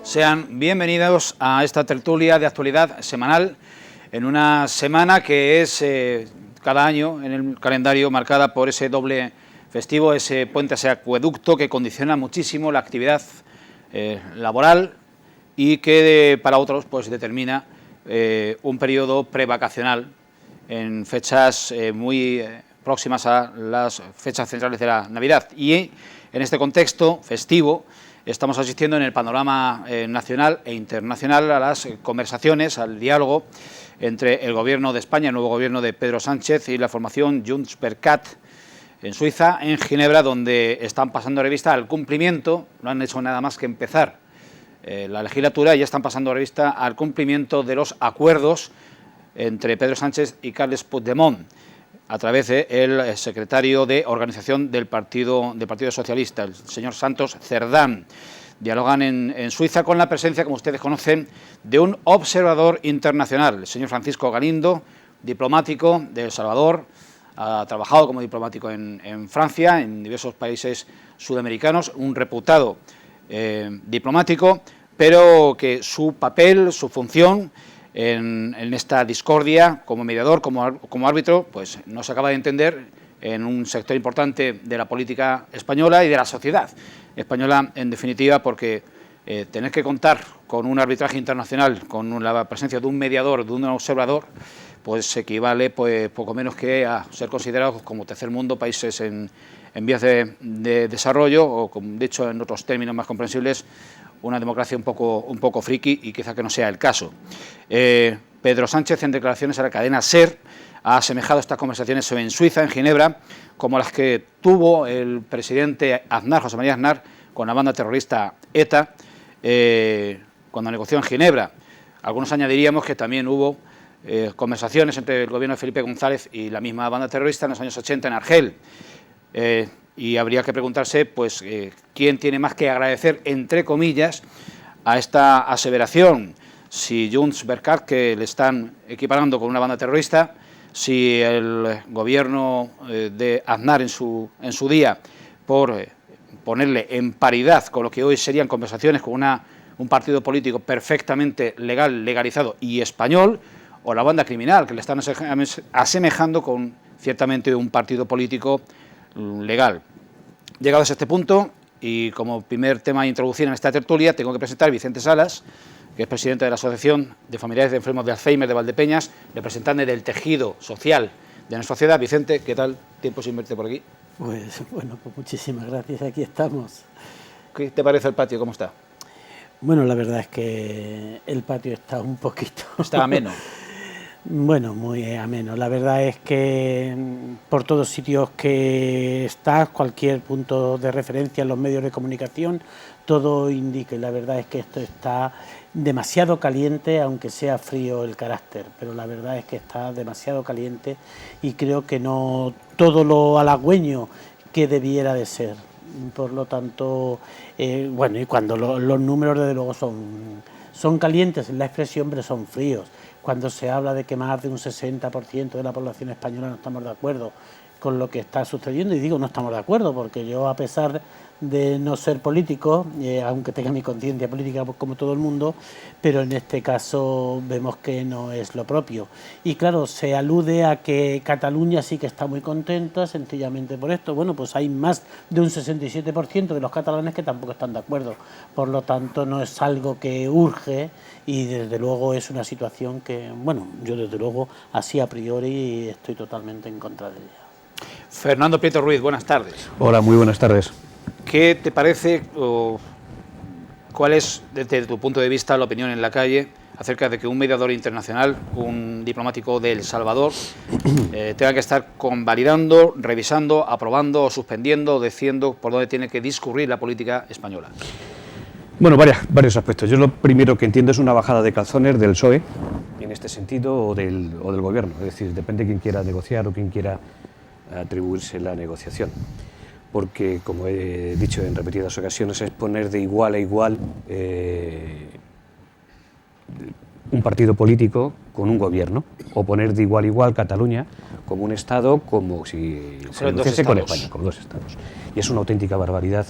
Sean bienvenidos a esta tertulia de actualidad semanal, en una semana que es cada año en el calendario marcada por ese doble festivo, ese puente, ese acueducto que condiciona muchísimo la actividad laboral y que para otros pues determina un periodo prevacacional en fechas muy próximas a las fechas centrales de la Navidad. Y en este contexto festivo estamos asistiendo en el panorama nacional e internacional a las conversaciones, al diálogo entre el Gobierno de España, el nuevo Gobierno de Pedro Sánchez, y la formación Junts per Cat en Suiza, en Ginebra, donde están pasando revista al cumplimiento, no han hecho nada más que empezar la legislatura y ya están pasando revista al cumplimiento de los acuerdos entre Pedro Sánchez y Carles Puigdemont, a través del secretario de organización del Partido Socialista, el señor Santos Cerdán. Dialogan en Suiza con la presencia, como ustedes conocen, de un observador internacional, el señor Francisco Galindo, diplomático de El Salvador, ha trabajado como diplomático en Francia, en diversos países sudamericanos, un reputado diplomático, pero que su papel, su función en esta discordia como mediador, como árbitro, pues no se acaba de entender en un sector importante de la política española y de la sociedad española, en definitiva, porque tener que contar con un arbitraje internacional, con la presencia de un mediador, de un observador, pues equivale pues poco menos que a ser considerados como tercer mundo, países en vías de desarrollo, o como dicho en otros términos más comprensibles, una democracia un poco friki, y quizá que no sea el caso. Pedro Sánchez, en declaraciones a la cadena SER, ha asemejado estas conversaciones en Suiza, en Ginebra, como las que tuvo el presidente Aznar, José María Aznar, con la banda terrorista ETA, cuando negoció en Ginebra. Algunos añadiríamos que también hubo conversaciones entre el gobierno de Felipe González y la misma banda terrorista en los años 80 en Argel. Y habría que preguntarse, pues, quién tiene más que agradecer, entre comillas, a esta aseveración. Si Junts per Cat, que le están equiparando con una banda terrorista, si el gobierno de Aznar en su día, por ponerle en paridad con lo que hoy serían conversaciones con un partido político perfectamente legal, legalizado y español, o la banda criminal, que le están asemejando con ciertamente un partido político legal. Llegados a este punto, y como primer tema a introducir en esta tertulia, tengo que presentar a Vicente Salas, que es presidente de la Asociación de Familiares de Enfermos de Alzheimer de Valdepeñas, representante del tejido social de nuestra sociedad. Vicente, ¿qué tal? Tiempo sin verte por aquí. Pues bueno, pues muchísimas gracias, aquí estamos. ¿Qué te parece el patio? ¿Cómo está? Bueno, la verdad es que el patio está un poquito... Está ameno. Bueno, muy ameno. La verdad es que por todos sitios que estás, cualquier punto de referencia en los medios de comunicación, todo indica, y la verdad es que esto está demasiado caliente, aunque sea frío el carácter, pero la verdad es que está demasiado caliente y creo que no todo lo halagüeño que debiera de ser. Por lo tanto, bueno, y cuando los números desde luego son calientes, en la expresión, pero son fríos. Cuando se habla de que más de un 60% de la población española no estamos de acuerdo con lo que está sucediendo, y digo no estamos de acuerdo porque yo, a pesar de no ser político, aunque tenga mi conciencia política como todo el mundo, pero en este caso vemos que no es lo propio. Y claro, se alude a que Cataluña sí que está muy contenta, sencillamente por esto. Bueno, pues hay más de un 67% de los catalanes que tampoco están de acuerdo. Por lo tanto, no es algo que urge, y desde luego es una situación que, bueno, yo desde luego así a priori estoy totalmente en contra de ella. Fernando Prieto Ruiz, buenas tardes. Hola, muy buenas tardes. ¿Qué te parece, o cuál es, desde tu punto de vista, la opinión en la calle acerca de que un mediador internacional, un diplomático de El Salvador, tenga que estar convalidando, revisando, aprobando o suspendiendo, o diciendo por dónde tiene que discurrir la política española? Bueno, varios aspectos. Yo lo primero que entiendo es una bajada de calzones del PSOE, en este sentido, o del Gobierno. Es decir, depende de quién quiera negociar o quién quiera atribuirse la negociación. Porque, como he dicho en repetidas ocasiones, es poner de igual a igual un partido político con un gobierno, o poner de igual a igual Cataluña como un Estado, como si se negociase con España, como dos Estados. Y es una auténtica barbaridad,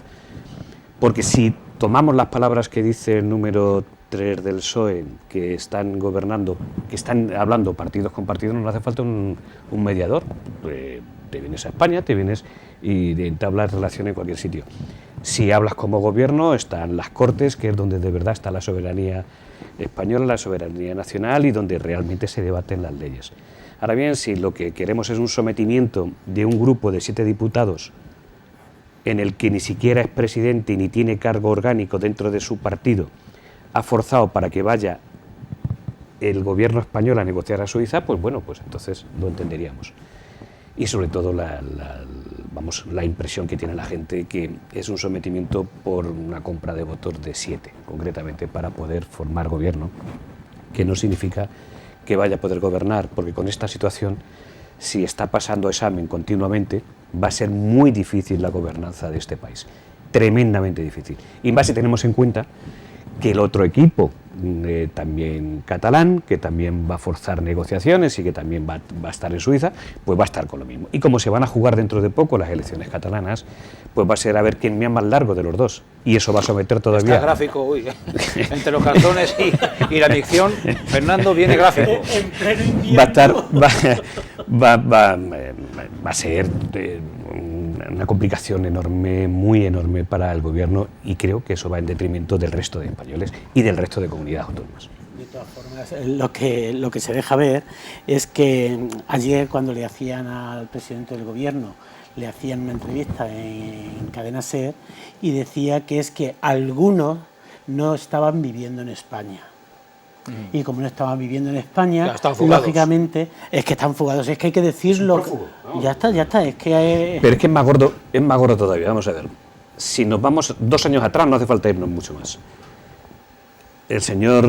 porque si tomamos las palabras que dice el número 3 del PSOE, que están gobernando, que están hablando partidos con partidos, no hace falta un mediador. Te vienes a España, te vienes y entablas relación en cualquier sitio. Si hablas como gobierno, están las Cortes, que es donde de verdad está la soberanía española, la soberanía nacional y donde realmente se debaten las leyes. Ahora bien, si lo que queremos es un sometimiento de un grupo de 7 diputados en el que ni siquiera es presidente ni tiene cargo orgánico dentro de su partido, ha forzado para que vaya el gobierno español a negociar a Suiza, pues bueno, pues entonces lo entenderíamos. Y sobre todo la impresión que tiene la gente, que es un sometimiento por una compra de votos de 7, concretamente para poder formar gobierno, que no significa que vaya a poder gobernar, porque con esta situación, si está pasando examen continuamente, va a ser muy difícil la gobernanza de este país, tremendamente difícil. Y más si tenemos en cuenta que el otro equipo, también catalán, que también va a forzar negociaciones y que también va a estar en Suiza, pues va a estar con lo mismo. Y como se van a jugar dentro de poco las elecciones catalanas, pues va a ser a ver quién es más largo de los dos. Y eso va a someter todavía... Está gráfico, uy, entre los calzones y la adicción, Fernando viene gráfico. En pleno invierno. Va a estar... Va a ser una complicación enorme, muy enorme para el gobierno, y creo que eso va en detrimento del resto de españoles y del resto de comunidades autónomas. De todas formas, lo que se deja ver es que ayer, cuando le hacían al presidente del gobierno, le hacían una entrevista en Cadena SER, y decía que es que algunos no estaban viviendo en España. Y como no estaban viviendo en España, lógicamente es que están fugados, es que hay que decirlo. Prófugo, ¿no? Ya está, es que... Pero es que es más gordo todavía, vamos a ver. Si nos vamos 2 años atrás, no hace falta irnos mucho más. El señor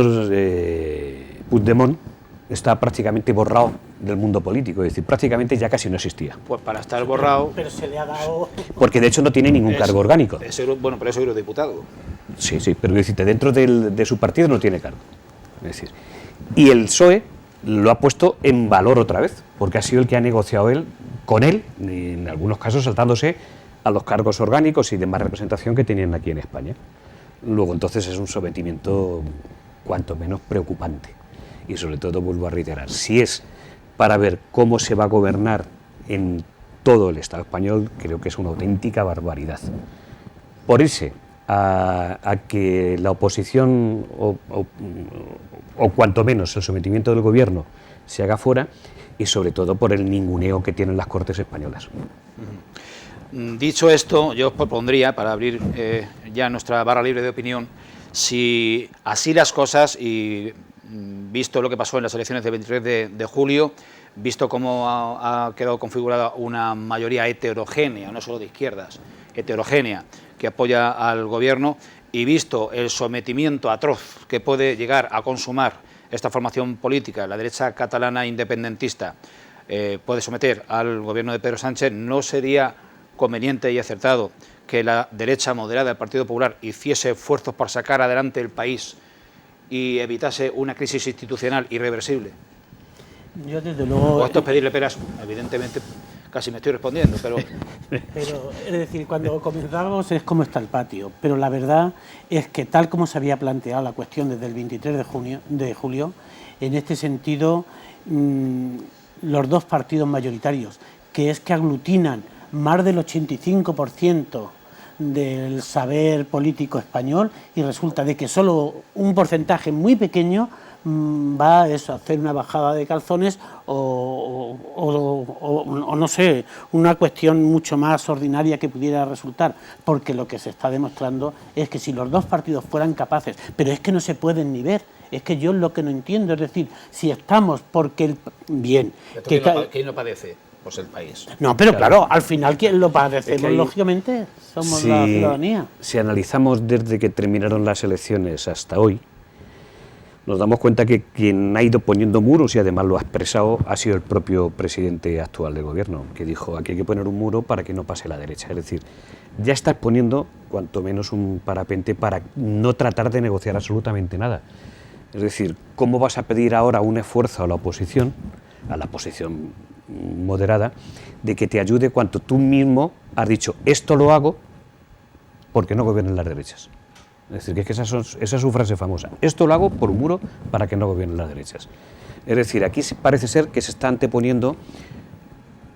Puigdemont está prácticamente borrado del mundo político, es decir, prácticamente ya casi no existía. Pues para estar borrado... Pero se le ha dado... Porque de hecho no tiene ningún cargo orgánico. Bueno, pero es eurodiputado. Sí, pero decirte, dentro de su partido no tiene cargo. Es decir, y el PSOE lo ha puesto en valor otra vez, porque ha sido el que ha negociado con él, y en algunos casos saltándose a los cargos orgánicos y de más representación que tenían aquí en España. Luego entonces es un sometimiento cuanto menos preocupante, y sobre todo vuelvo a reiterar, si es para ver cómo se va a gobernar en todo el Estado español, creo que es una auténtica barbaridad. Por irse a que la oposición o cuanto menos el sometimiento del gobierno se haga fuera, y sobre todo por el ninguneo que tienen las Cortes españolas. Dicho esto, yo os propondría, para abrir ya nuestra barra libre de opinión, si así las cosas, y visto lo que pasó en las elecciones del 23 de julio, visto cómo ha quedado configurada una mayoría heterogénea, no solo de izquierdas, heterogénea, que apoya al gobierno, y visto el sometimiento atroz que puede llegar a consumar esta formación política, la derecha catalana independentista, puede someter al gobierno de Pedro Sánchez, ¿no sería conveniente y acertado que la derecha moderada del Partido Popular hiciese esfuerzos por sacar adelante el país y evitase una crisis institucional irreversible? Yo desde luego... O esto es pedirle peras, evidentemente casi me estoy respondiendo, pero es decir, cuando comenzábamos es cómo está el patio, pero la verdad es que tal como se había planteado la cuestión desde el 23 de julio, en este sentido, los dos partidos mayoritarios, que es que aglutinan más del 85% del saber político español, y resulta de que solo un porcentaje muy pequeño va a hacer una bajada de calzones o no sé, una cuestión mucho más ordinaria que pudiera resultar, porque lo que se está demostrando es que si los dos partidos fueran capaces, pero es que no se pueden ni ver, es que yo lo que no entiendo, es decir, si estamos porque ¿quién lo padece? Pues el país. No, pero claro, al final quien lo padecemos, lógicamente, somos la ciudadanía. Si analizamos desde que terminaron las elecciones hasta hoy, nos damos cuenta que quien ha ido poniendo muros, y además lo ha expresado, ha sido el propio presidente actual del gobierno, que dijo: aquí hay que poner un muro para que no pase la derecha. Es decir, ya estás poniendo cuanto menos un parapente para no tratar de negociar absolutamente nada. Es decir, ¿cómo vas a pedir ahora un esfuerzo a la oposición moderada, de que te ayude cuando tú mismo has dicho esto lo hago porque no gobiernan las derechas? Es decir, que esa es su frase famosa. Esto lo hago por un muro para que no gobiernen las derechas. Es decir, aquí parece ser que se está anteponiendo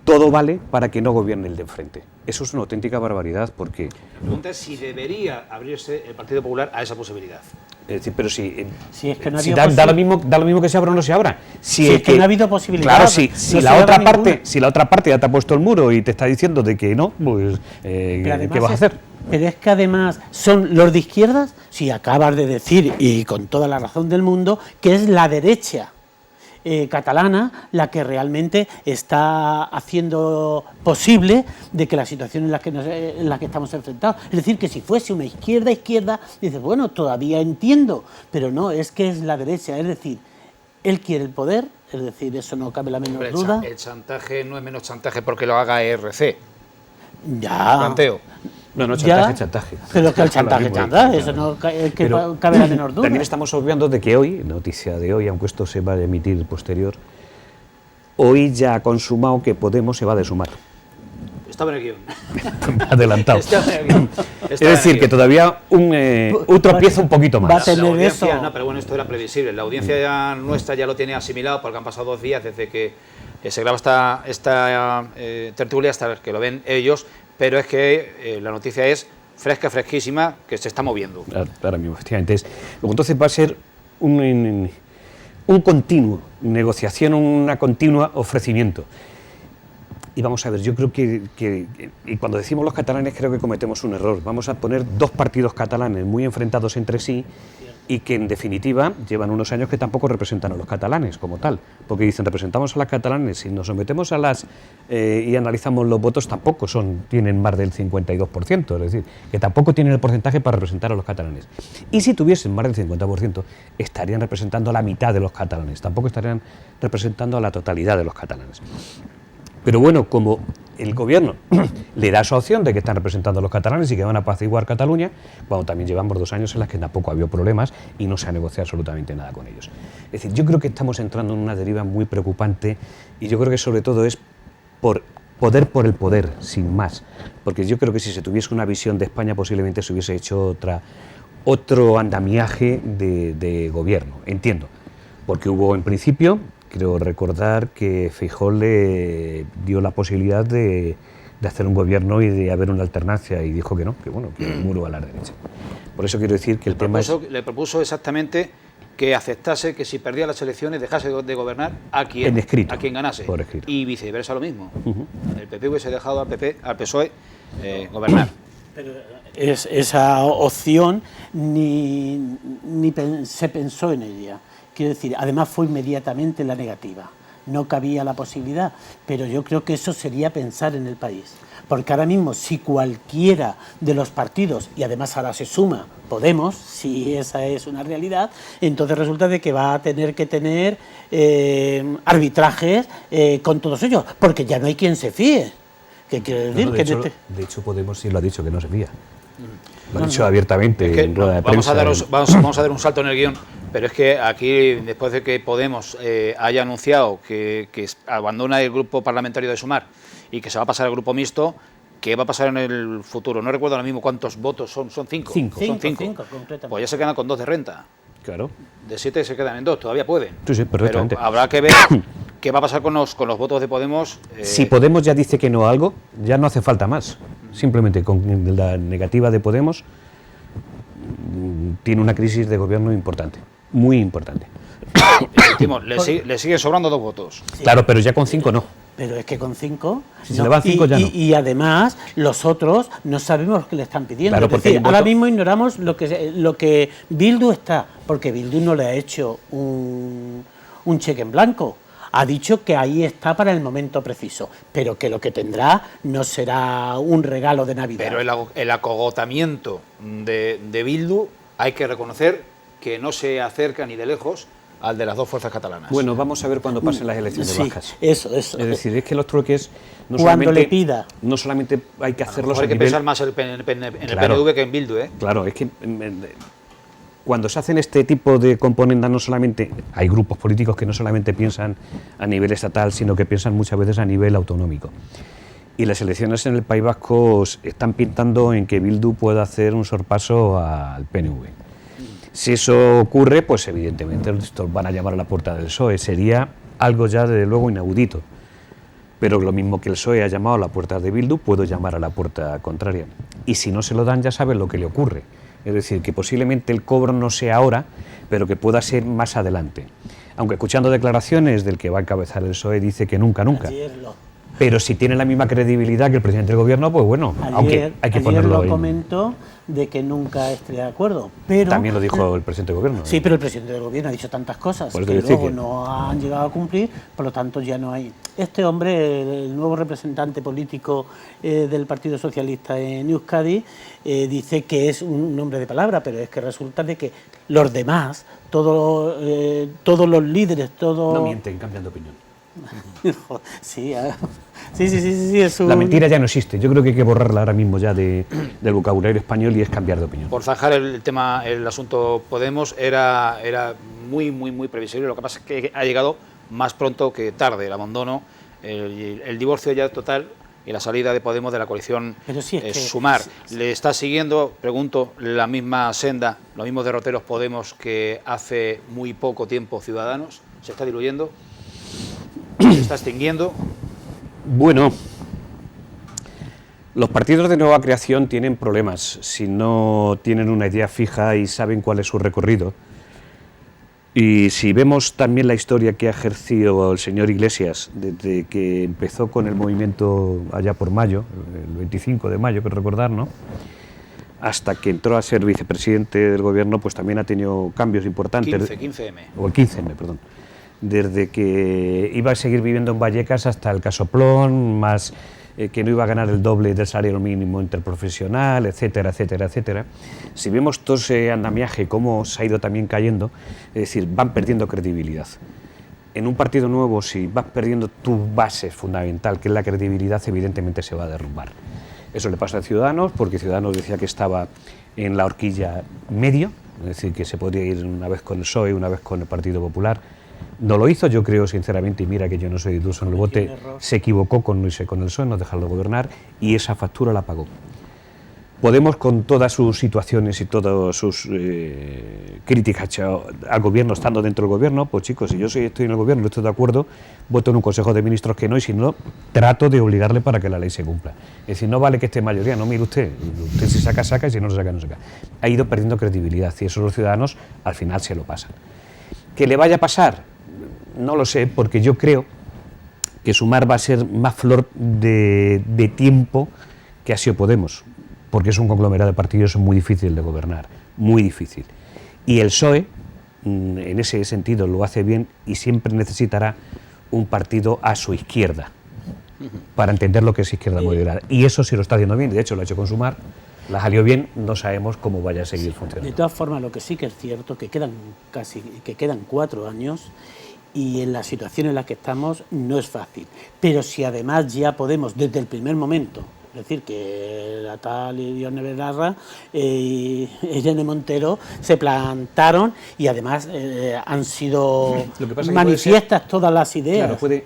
todo vale para que no gobierne el de enfrente. Eso es una auténtica barbaridad porque... La pregunta es si debería abrirse el Partido Popular a esa posibilidad. Es decir, pero si es que no si da lo mismo que se abra o no se abra. Si es que no ha habido posibilidad. Claro, si la otra parte ya te ha puesto el muro y te está diciendo de que no, pues ¿qué vas a hacer? Pero es que además son los de izquierdas, si acabas de decir, y con toda la razón del mundo, que es la derecha catalana la que realmente está haciendo posible de que la situación en la que estamos enfrentados. Es decir, que si fuese una izquierda, dices, bueno, todavía entiendo, pero no, es que es la derecha, es decir, él quiere el poder, es decir, eso no cabe la menor duda. El chantaje no es menos chantaje porque lo haga ERC. Ya. Planteo. No, chantaje. Pero que el chantaje, eso no cabe la menor duda. También estamos obviando de que hoy, noticia de hoy, aunque esto se va a emitir posterior, hoy ya ha consumado que Podemos se va de sumar. Estaba en el guión. Adelantado. Es decir, que todavía un tropiezo un poquito más. Va a tener eso. No, pero bueno, esto era previsible. La audiencia nuestra ya lo tiene asimilado porque han pasado 2 días desde que se graba esta tertulia hasta que lo ven ellos. Pero es que la noticia es fresquísima, que se está moviendo. Ahora mismo, efectivamente. Luego entonces va a ser un continuo negociación, una continua ofrecimiento. Y vamos a ver, yo creo que y cuando decimos los catalanes creo que cometemos un error. Vamos a poner 2 partidos catalanes muy enfrentados entre sí y que en definitiva llevan unos años que tampoco representan a los catalanes como tal, porque dicen representamos a los catalanes, si nos sometemos a y analizamos los votos tampoco tienen más del 52%, es decir, que tampoco tienen el porcentaje para representar a los catalanes. Y si tuviesen más del 50%, estarían representando a la mitad de los catalanes, tampoco estarían representando a la totalidad de los catalanes. Pero bueno, como el gobierno le da esa opción de que están representando a los catalanes y que van a apaciguar Cataluña, cuando también llevamos 2 años en las que tampoco había problemas y no se ha negociado absolutamente nada con ellos. Es decir, yo creo que estamos entrando en una deriva muy preocupante y yo creo que sobre todo es por el poder, sin más. Porque yo creo que si se tuviese una visión de España posiblemente se hubiese hecho otro andamiaje de gobierno, entiendo. Porque hubo en principio... Creo recordar que Feijóo le dio la posibilidad de hacer un gobierno y de haber una alternancia y dijo que no, que bueno, que el muro a la derecha. Por eso quiero decir que le propuso exactamente que aceptase que si perdía las elecciones dejase de gobernar a quien ganase. Por escrito. Y viceversa lo mismo. El PP hubiese dejado al PSOE gobernar. Pero esa opción ni se pensó en ella. Quiero decir, además fue inmediatamente la negativa. No cabía la posibilidad, pero yo creo que eso sería pensar en el país. Porque ahora mismo, si cualquiera de los partidos, y además ahora se suma Podemos, si esa es una realidad, entonces resulta de que va a tener que tener arbitrajes con todos ellos, porque ya no hay quien se fíe. ¿Qué quiere decir? De hecho, Podemos sí lo ha dicho, que no se fía. Lo ha dicho abiertamente en rueda de prensa. Vamos a dar un salto en el guión. Pero es que aquí, después de que Podemos haya anunciado que abandona el grupo parlamentario de Sumar y que se va a pasar al grupo mixto, ¿qué va a pasar en el futuro? No recuerdo ahora mismo cuántos votos son. Son 5. Son 5. Pues ya se quedan con 2 de renta. Claro. De 7 se quedan en 2, todavía pueden. Sí, perfectamente. Pero habrá que ver qué va a pasar con los votos de Podemos. Si Podemos ya dice que no a algo, ya no hace falta más. Simplemente con la negativa de Podemos tiene una crisis de gobierno importante. Muy importante. Le siguen sobrando 2 votos. Sí. Claro, pero ya con 5 no. Pero es que con 5... Si se le van 5 ya no. Y además, los otros no sabemos qué le están pidiendo. Claro, es decir, ahora mismo ignoramos lo que Bildu está, porque Bildu no le ha hecho un cheque en blanco. Ha dicho que ahí está para el momento preciso, pero que lo que tendrá no será un regalo de Navidad. Pero el acogotamiento de Bildu hay que reconocer que no se acerca ni de lejos al de las 2 fuerzas catalanas. Bueno, vamos a ver cuando pasen las elecciones vascas. Eso. Es decir, es que los trueques no solamente hay que hacerlos hay que pensar más en el PNV que en Bildu, ¿eh? Claro, es que cuando se hacen este tipo de componendas no solamente hay grupos políticos que no solamente piensan a nivel estatal, sino que piensan muchas veces a nivel autonómico. y las elecciones en el País Vasco están pintando en que Bildu pueda hacer un sorpaso al PNV. Si eso ocurre, pues evidentemente estos van a llamar a la puerta del PSOE. Sería algo ya desde luego inaudito. Pero lo mismo que el PSOE ha llamado a la puerta de Bildu, puedo llamar a la puerta contraria. Y si no se lo dan, ya saben lo que le ocurre. Es decir, que posiblemente el cobro no sea ahora, pero que pueda ser más adelante. Aunque escuchando declaraciones del que va a encabezar el PSOE, dice que nunca, nunca. Pero si tiene la misma credibilidad que el presidente del gobierno, pues bueno, aunque hay que ponerlo lo comentó de que nunca esté de acuerdo. Pero también lo dijo el presidente del gobierno. Sí, pero el presidente del gobierno ha dicho tantas cosas que luego no han llegado a cumplir, por lo tanto ya no hay. Este hombre, el nuevo representante político del Partido Socialista en Euskadi, dice que es un hombre de palabra, pero es que resulta de que los demás, todos los líderes, No mienten, cambian de opinión. Sí, es La mentira ya no existe. Yo creo que hay que borrarla ahora mismo ya del vocabulario español y es cambiar de opinión. Por zanjar el tema, el asunto Podemos era muy previsible. Lo que pasa es que ha llegado más pronto que tarde el abandono, el divorcio ya total y la salida de Podemos de la coalición Sumar. ¿Le está siguiendo, pregunto, la misma senda, los mismos derroteros Podemos que hace muy poco tiempo Ciudadanos? ¿Se está diluyendo? ¿Se está extinguiendo? Bueno, los partidos de nueva creación tienen problemas si no tienen una idea fija y saben cuál es su recorrido. Y si vemos también la historia que ha ejercido el señor Iglesias desde que empezó con el movimiento allá por mayo, el 25 de mayo, creo recordar, ¿no?, hasta que entró a ser vicepresidente del gobierno, pues también ha tenido cambios importantes. 15M. O el 15M, perdón. Desde que iba a seguir viviendo en Vallecas hasta el casoplón, más que no iba a ganar el doble del salario mínimo interprofesional, etcétera, etcétera, etcétera. Si vemos todo ese andamiaje, cómo se ha ido también cayendo, es decir, van perdiendo credibilidad. En un partido nuevo, si vas perdiendo tu base fundamental, que es la credibilidad, evidentemente se va a derrumbar. Eso le pasa a Ciudadanos, porque Ciudadanos decía que estaba en la horquilla medio, es decir, que se podría ir una vez con el PSOE, una vez con el Partido Popular. No lo hizo, yo creo sinceramente, y mira que yo no soy iluso en el bote, se equivocó con el PSOE, no dejarlo gobernar, y esa factura la pagó. Podemos, con todas sus situaciones y todas sus críticas al gobierno, estando dentro del gobierno, pues chicos, si yo estoy en el gobierno, no estoy de acuerdo, voto en un consejo de ministros que no, y si no, trato de obligarle para que la ley se cumpla. Es decir, no vale que esté mayoría, no, mire usted si saca, saca, y si no saca, no saca. Ha ido perdiendo credibilidad, y eso los ciudadanos al final se lo pasan. ¿Que le vaya a pasar? No lo sé, porque yo creo que Sumar va a ser más flor de tiempo que ha sido Podemos, porque es un conglomerado de partidos muy difícil de gobernar, muy difícil. Y el PSOE, en ese sentido, lo hace bien y siempre necesitará un partido a su izquierda para entender lo que es izquierda moderada. Y eso sí lo está haciendo bien, de hecho lo ha hecho con Sumar, la salió bien, no sabemos cómo vaya a seguir funcionando. De todas formas, lo que sí que es cierto, que quedan 4 años, y en la situación en la que estamos no es fácil. Pero si además ya Podemos, desde el primer momento, es decir, que la tal Ione Belarra y Irene Montero se plantaron y además han sido manifiestas todas las ideas. Claro,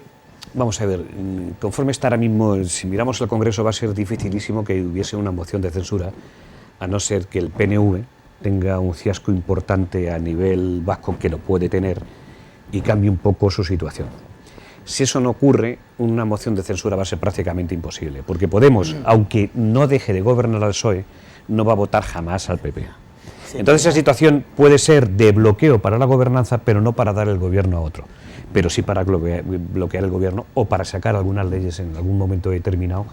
vamos a ver, conforme está ahora mismo, si miramos el Congreso va a ser dificilísimo que hubiese una moción de censura, a no ser que el PNV tenga un fiasco importante a nivel vasco, que lo puede tener, y cambie un poco su situación. Si eso no ocurre, una moción de censura va a ser prácticamente imposible, porque Podemos, aunque no deje de gobernar al PSOE, no va a votar jamás al PP. Entonces esa situación puede ser de bloqueo para la gobernanza, pero no para dar el gobierno a otro, pero sí para bloquear el gobierno o para sacar algunas leyes en algún momento determinado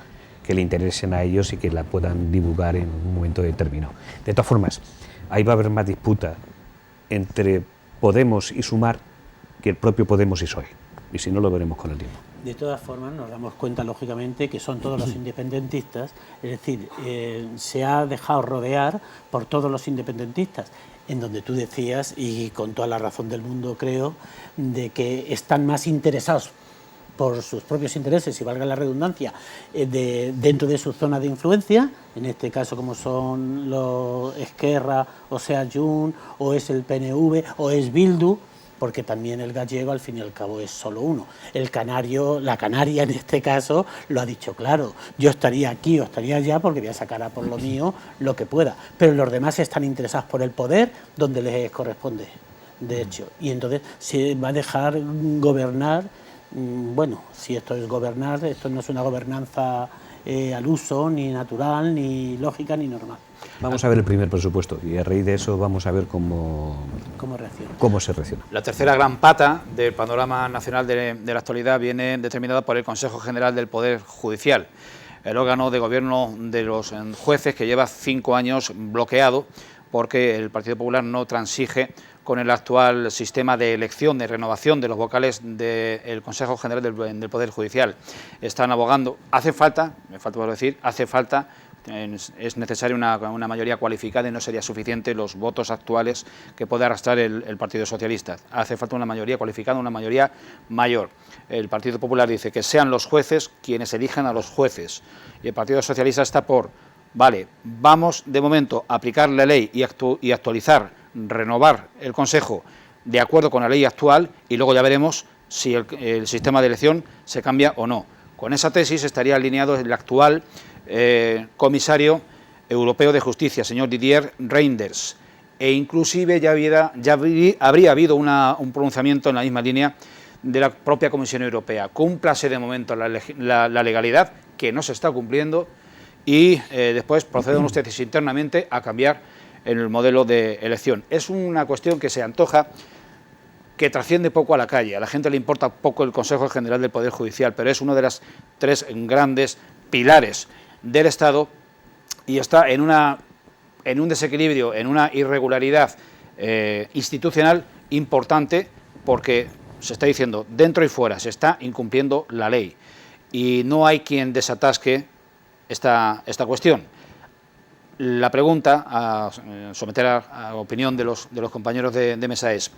que le interesen a ellos y que la puedan divulgar en un momento determinado. De todas formas, ahí va a haber más disputa entre Podemos y Sumar que el propio Podemos y PSOE, y si no lo veremos con el tiempo. De todas formas, nos damos cuenta, lógicamente, que son todos los independentistas, es decir, se ha dejado rodear por todos los independentistas, en donde tú decías, y con toda la razón del mundo creo, de que están más interesados por sus propios intereses, si valga la redundancia, dentro de su zona de influencia, en este caso como son los Esquerra, o sea Jun, o es el PNV, o es Bildu, porque también el gallego al fin y al cabo es solo uno. El canario, la canaria en este caso, lo ha dicho claro, yo estaría aquí o estaría allá porque voy a sacar a por lo mío lo que pueda, pero los demás están interesados por el poder donde les corresponde, de hecho, y entonces se va a dejar gobernar. Bueno, si esto es gobernar, esto no es una gobernanza al uso, ni natural, ni lógica, ni normal. Vamos a ver el primer presupuesto y a raíz de eso vamos a ver cómo se reacciona. La tercera gran pata del panorama nacional de la actualidad viene determinada por el Consejo General del Poder Judicial, el órgano de gobierno de los jueces que lleva 5 años bloqueado porque el Partido Popular no transige con el actual sistema de elección, de renovación de los vocales del Consejo General del Poder Judicial. Están abogando, hace falta, me falta por decir, es necesaria una mayoría cualificada y no sería suficiente los votos actuales que puede arrastrar el Partido Socialista. Hace falta una mayoría cualificada, una mayoría mayor. El Partido Popular dice que sean los jueces quienes elijan a los jueces y el Partido Socialista está por, vale, vamos de momento a aplicar la ley y actualizar, renovar el Consejo de acuerdo con la ley actual y luego ya veremos si el sistema de elección se cambia o no. Con esa tesis estaría alineado el actual comisario europeo de justicia, señor Didier Reynders, e inclusive ya habría habido un pronunciamiento en la misma línea de la propia Comisión Europea. Cúmplase de momento la legalidad, que no se está cumpliendo, y después procedan ustedes internamente a cambiar el modelo de elección. Es una cuestión que se antoja que trasciende poco a la calle. A la gente le importa poco el Consejo General del Poder Judicial, pero es uno de los 3 grandes pilares del Estado y está en un desequilibrio, en una irregularidad institucional importante, porque se está diciendo dentro y fuera, se está incumpliendo la ley y no hay quien desatasque esta cuestión. La pregunta a someter a opinión de los compañeros de mesa es: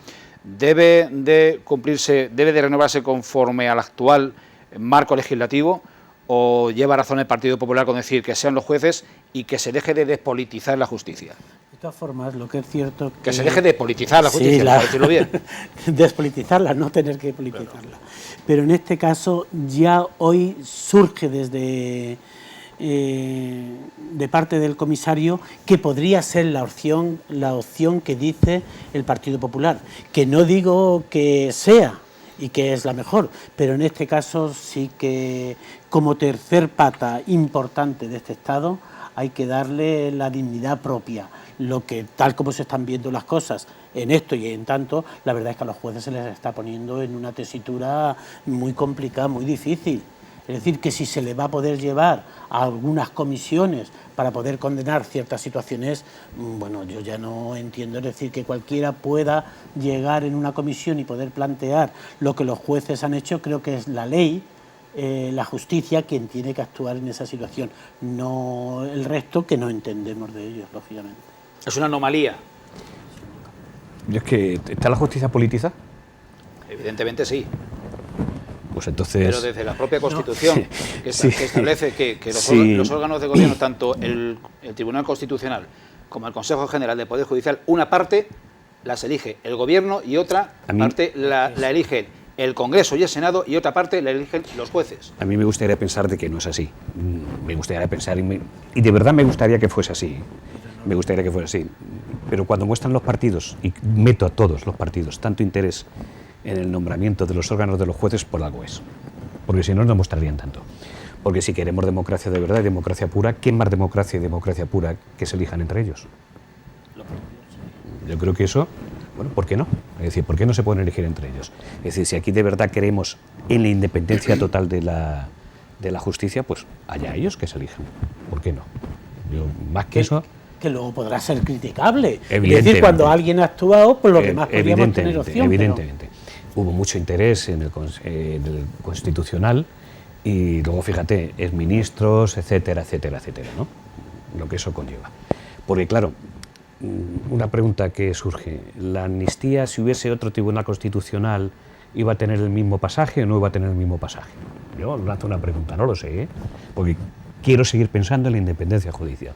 ¿debe de renovarse conforme al actual marco legislativo o lleva razón el Partido Popular con decir que sean los jueces y que se deje de despolitizar la justicia? De todas formas, lo que es cierto que se deje de politizar la justicia, para decirlo bien. Despolitizarla, no tener que politizarla. Claro. Pero en este caso ya hoy surge desde de parte del comisario que podría ser la opción que dice el Partido Popular, que no digo que sea y que es la mejor, pero en este caso sí que como tercer pata importante de este Estado hay que darle la dignidad propia, lo que tal como se están viendo las cosas en esto y en tanto, la verdad es que a los jueces se les está poniendo en una tesitura muy complicada, muy difícil. Es decir, que si se le va a poder llevar a algunas comisiones para poder condenar ciertas situaciones, bueno, yo ya no entiendo. Es decir, que cualquiera pueda llegar en una comisión y poder plantear lo que los jueces han hecho, creo que es la ley, la justicia quien tiene que actuar en esa situación, no el resto que no entendemos de ellos, lógicamente. Es una anomalía. ¿Es que está la justicia politizada? Evidentemente sí. Pues entonces... Pero desde la propia Constitución, no, que establece que los órganos de gobierno, tanto el Tribunal Constitucional como el Consejo General del Poder Judicial, una parte las elige el Gobierno y otra parte la eligen el Congreso y el Senado y otra parte la eligen los jueces. A mí me gustaría pensar de que no es así. Me gustaría pensar, y de verdad me gustaría que fuese así. Me gustaría que fuera así. Pero cuando muestran los partidos, y meto a todos los partidos, tanto interés en el nombramiento de los órganos de los jueces, por algo es. Porque si no, no mostrarían tanto. Porque si queremos democracia de verdad y democracia pura, ¿qué más democracia y democracia pura que se elijan entre ellos? Yo creo que eso, bueno, ¿por qué no? Es decir, ¿por qué no se pueden elegir entre ellos? Es decir, si aquí de verdad queremos en la independencia total de la justicia, pues allá ellos que se elijan. ¿Por qué no? Yo, más que eso... Que luego podrá ser criticable. Es decir, cuando alguien ha actuado, pues los demás podríamos tener opción. Evidentemente. Hubo mucho interés en el Constitucional y luego, fíjate, exministros, etcétera, etcétera, etcétera, ¿no? Lo que eso conlleva. Porque, claro, una pregunta que surge, ¿la amnistía, si hubiese otro tribunal constitucional, iba a tener el mismo pasaje o no iba a tener el mismo pasaje? Yo lanzo una pregunta, no lo sé, ¿eh? Porque quiero seguir pensando en la independencia judicial.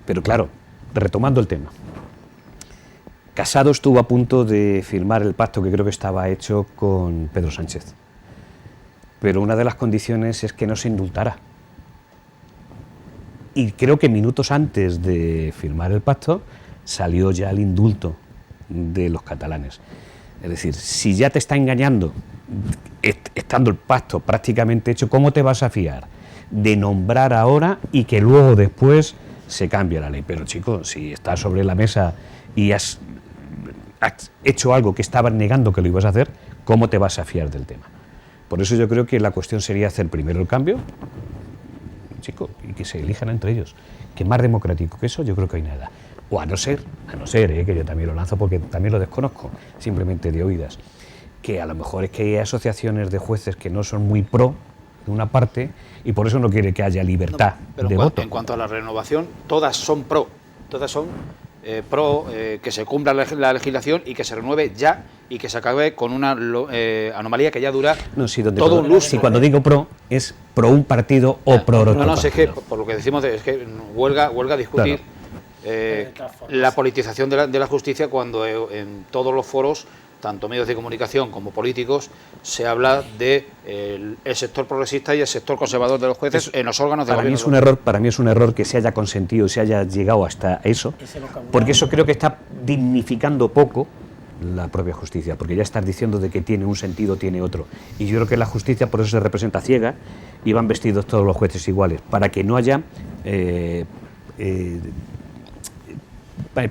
Pero claro, retomando el tema, Casado estuvo a punto de firmar el pacto que creo que estaba hecho con Pedro Sánchez, pero una de las condiciones es que no se indultara. Y creo que minutos antes de firmar el pacto salió ya el indulto de los catalanes. Es decir, si ya te está engañando, estando el pacto prácticamente hecho, ¿cómo te vas a fiar de nombrar ahora y que luego después se cambie la ley? Pero chicos, si estás sobre la mesa y has hecho algo que estabas negando que lo ibas a hacer, ¿cómo te vas a fiar del tema? Por eso yo creo que la cuestión sería hacer primero el cambio, chicos, y que se elijan entre ellos. Que más democrático que eso, yo creo que hay nada. O a no ser, que yo también lo lanzo porque también lo desconozco, simplemente de oídas, que a lo mejor es que hay asociaciones de jueces que no son muy pro de una parte y por eso no quiere que haya libertad de voto. En cuanto a la renovación, todas son pro, que se cumpla la legislación y que se renueve ya y que se acabe con una anomalía que ya dura todo un lustro. Si cuando digo pro, es pro un partido o pro otro partido. No, es que por lo que decimos es que huelga discutir la politización de la justicia cuando en todos los foros, tanto medios de comunicación como políticos, se habla de el sector progresista y el sector conservador de los jueces en los órganos de gobierno. Para mí es un error que se haya consentido, se haya llegado hasta eso, porque eso creo que está dignificando poco la propia justicia, porque ya estás diciendo de que tiene un sentido, tiene otro. Y yo creo que la justicia por eso se representa ciega y van vestidos todos los jueces iguales, para que no haya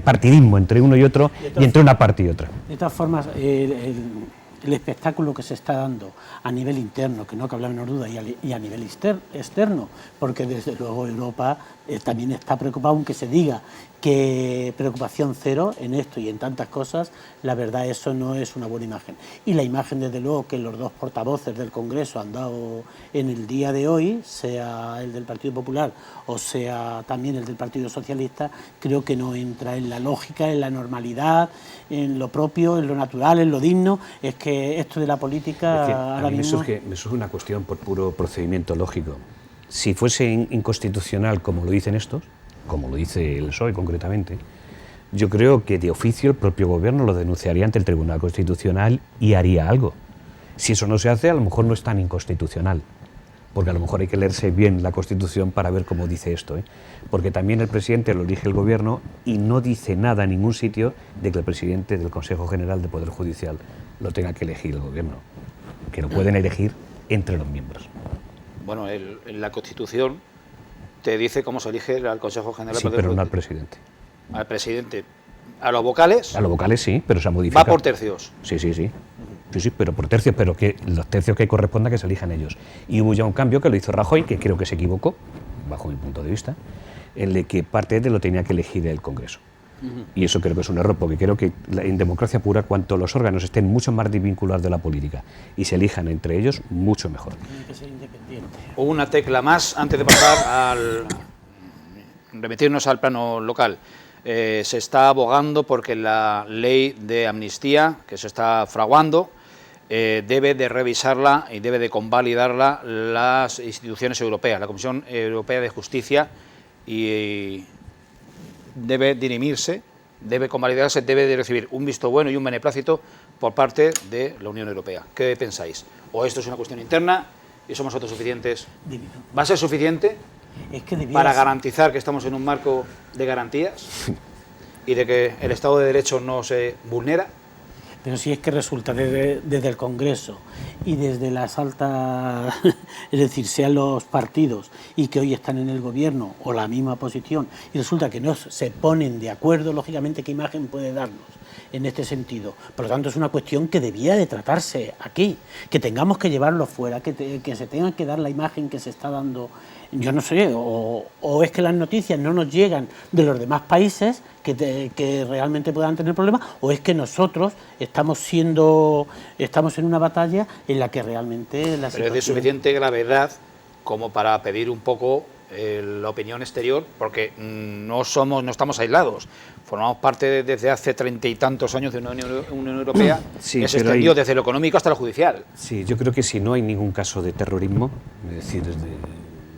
partidismo entre uno y otro y entre una parte y otra. De todas formas, el espectáculo que se está dando a nivel interno, que no cabe la menor duda, y a nivel externo, porque desde luego Europa también está preocupada, aunque se diga que preocupación cero en esto y en tantas cosas, la verdad eso no es una buena imagen. Y la imagen, desde luego, que los dos portavoces del Congreso han dado en el día de hoy, sea el del Partido Popular o sea también el del Partido Socialista, creo que no entra en la lógica, en la normalidad, en lo propio, en lo natural, en lo digno. Es que esto de la política ahora mismo... Me surge una cuestión por puro procedimiento lógico. Si fuese inconstitucional, como lo dicen estos, como lo dice el PSOE concretamente, yo creo que de oficio el propio gobierno lo denunciaría ante el Tribunal Constitucional y haría algo. Si eso no se hace, a lo mejor no es tan inconstitucional, porque a lo mejor hay que leerse bien la Constitución para ver cómo dice esto, porque también el presidente lo elige el gobierno y no dice nada en ningún sitio de que el presidente del Consejo General de Poder Judicial lo tenga que elegir el gobierno, que lo pueden elegir entre los miembros. Bueno, en la Constitución te dice cómo se elige al Consejo General. Sí, pero no al presidente. Al presidente. ¿A los vocales? A los vocales sí, pero se ha modificado. Va por tercios. Sí, pero por tercios, pero que los tercios que corresponda que se elijan ellos. Y hubo ya un cambio que lo hizo Rajoy, que creo que se equivocó, bajo mi punto de vista, en el que parte de lo tenía que elegir el Congreso. Y eso creo que es un error, porque creo que en democracia pura, cuanto los órganos estén mucho más desvinculados de la política y se elijan entre ellos, mucho mejor. Tiene que ser independiente. Una tecla más antes de pasar remitirnos al plano local. Se está abogando porque la ley de amnistía que se está fraguando debe de revisarla y debe de convalidarla las instituciones europeas, la Comisión Europea de Justicia, y debe dirimirse, debe convalidarse, debe de recibir un visto bueno y un beneplácito por parte de la Unión Europea. ¿Qué pensáis? ¿O esto es una cuestión interna y somos autosuficientes? ¿Va a ser suficiente para garantizar que estamos en un marco de garantías y de que el Estado de Derecho no se vulnera? Pero si es que resulta desde el Congreso y desde las altas, es decir, sean los partidos y que hoy están en el gobierno o la misma posición, y resulta que no se ponen de acuerdo, lógicamente, ¿qué imagen puede darnos en este sentido? Por lo tanto, es una cuestión que debía de tratarse aquí, que tengamos que llevarlo fuera, que se tenga que dar la imagen que se está dando. Yo no sé, o es que las noticias no nos llegan de los demás países que realmente puedan tener problemas, o es que nosotros estamos en una batalla en la que realmente la situación... Pero es de suficiente gravedad como para pedir un poco la opinión exterior, porque no estamos aislados. Formamos parte desde hace 30 y tantos años de una Unión Europea que se extendió desde lo económico hasta lo judicial. Sí, yo creo que si no hay ningún caso de terrorismo, es decir,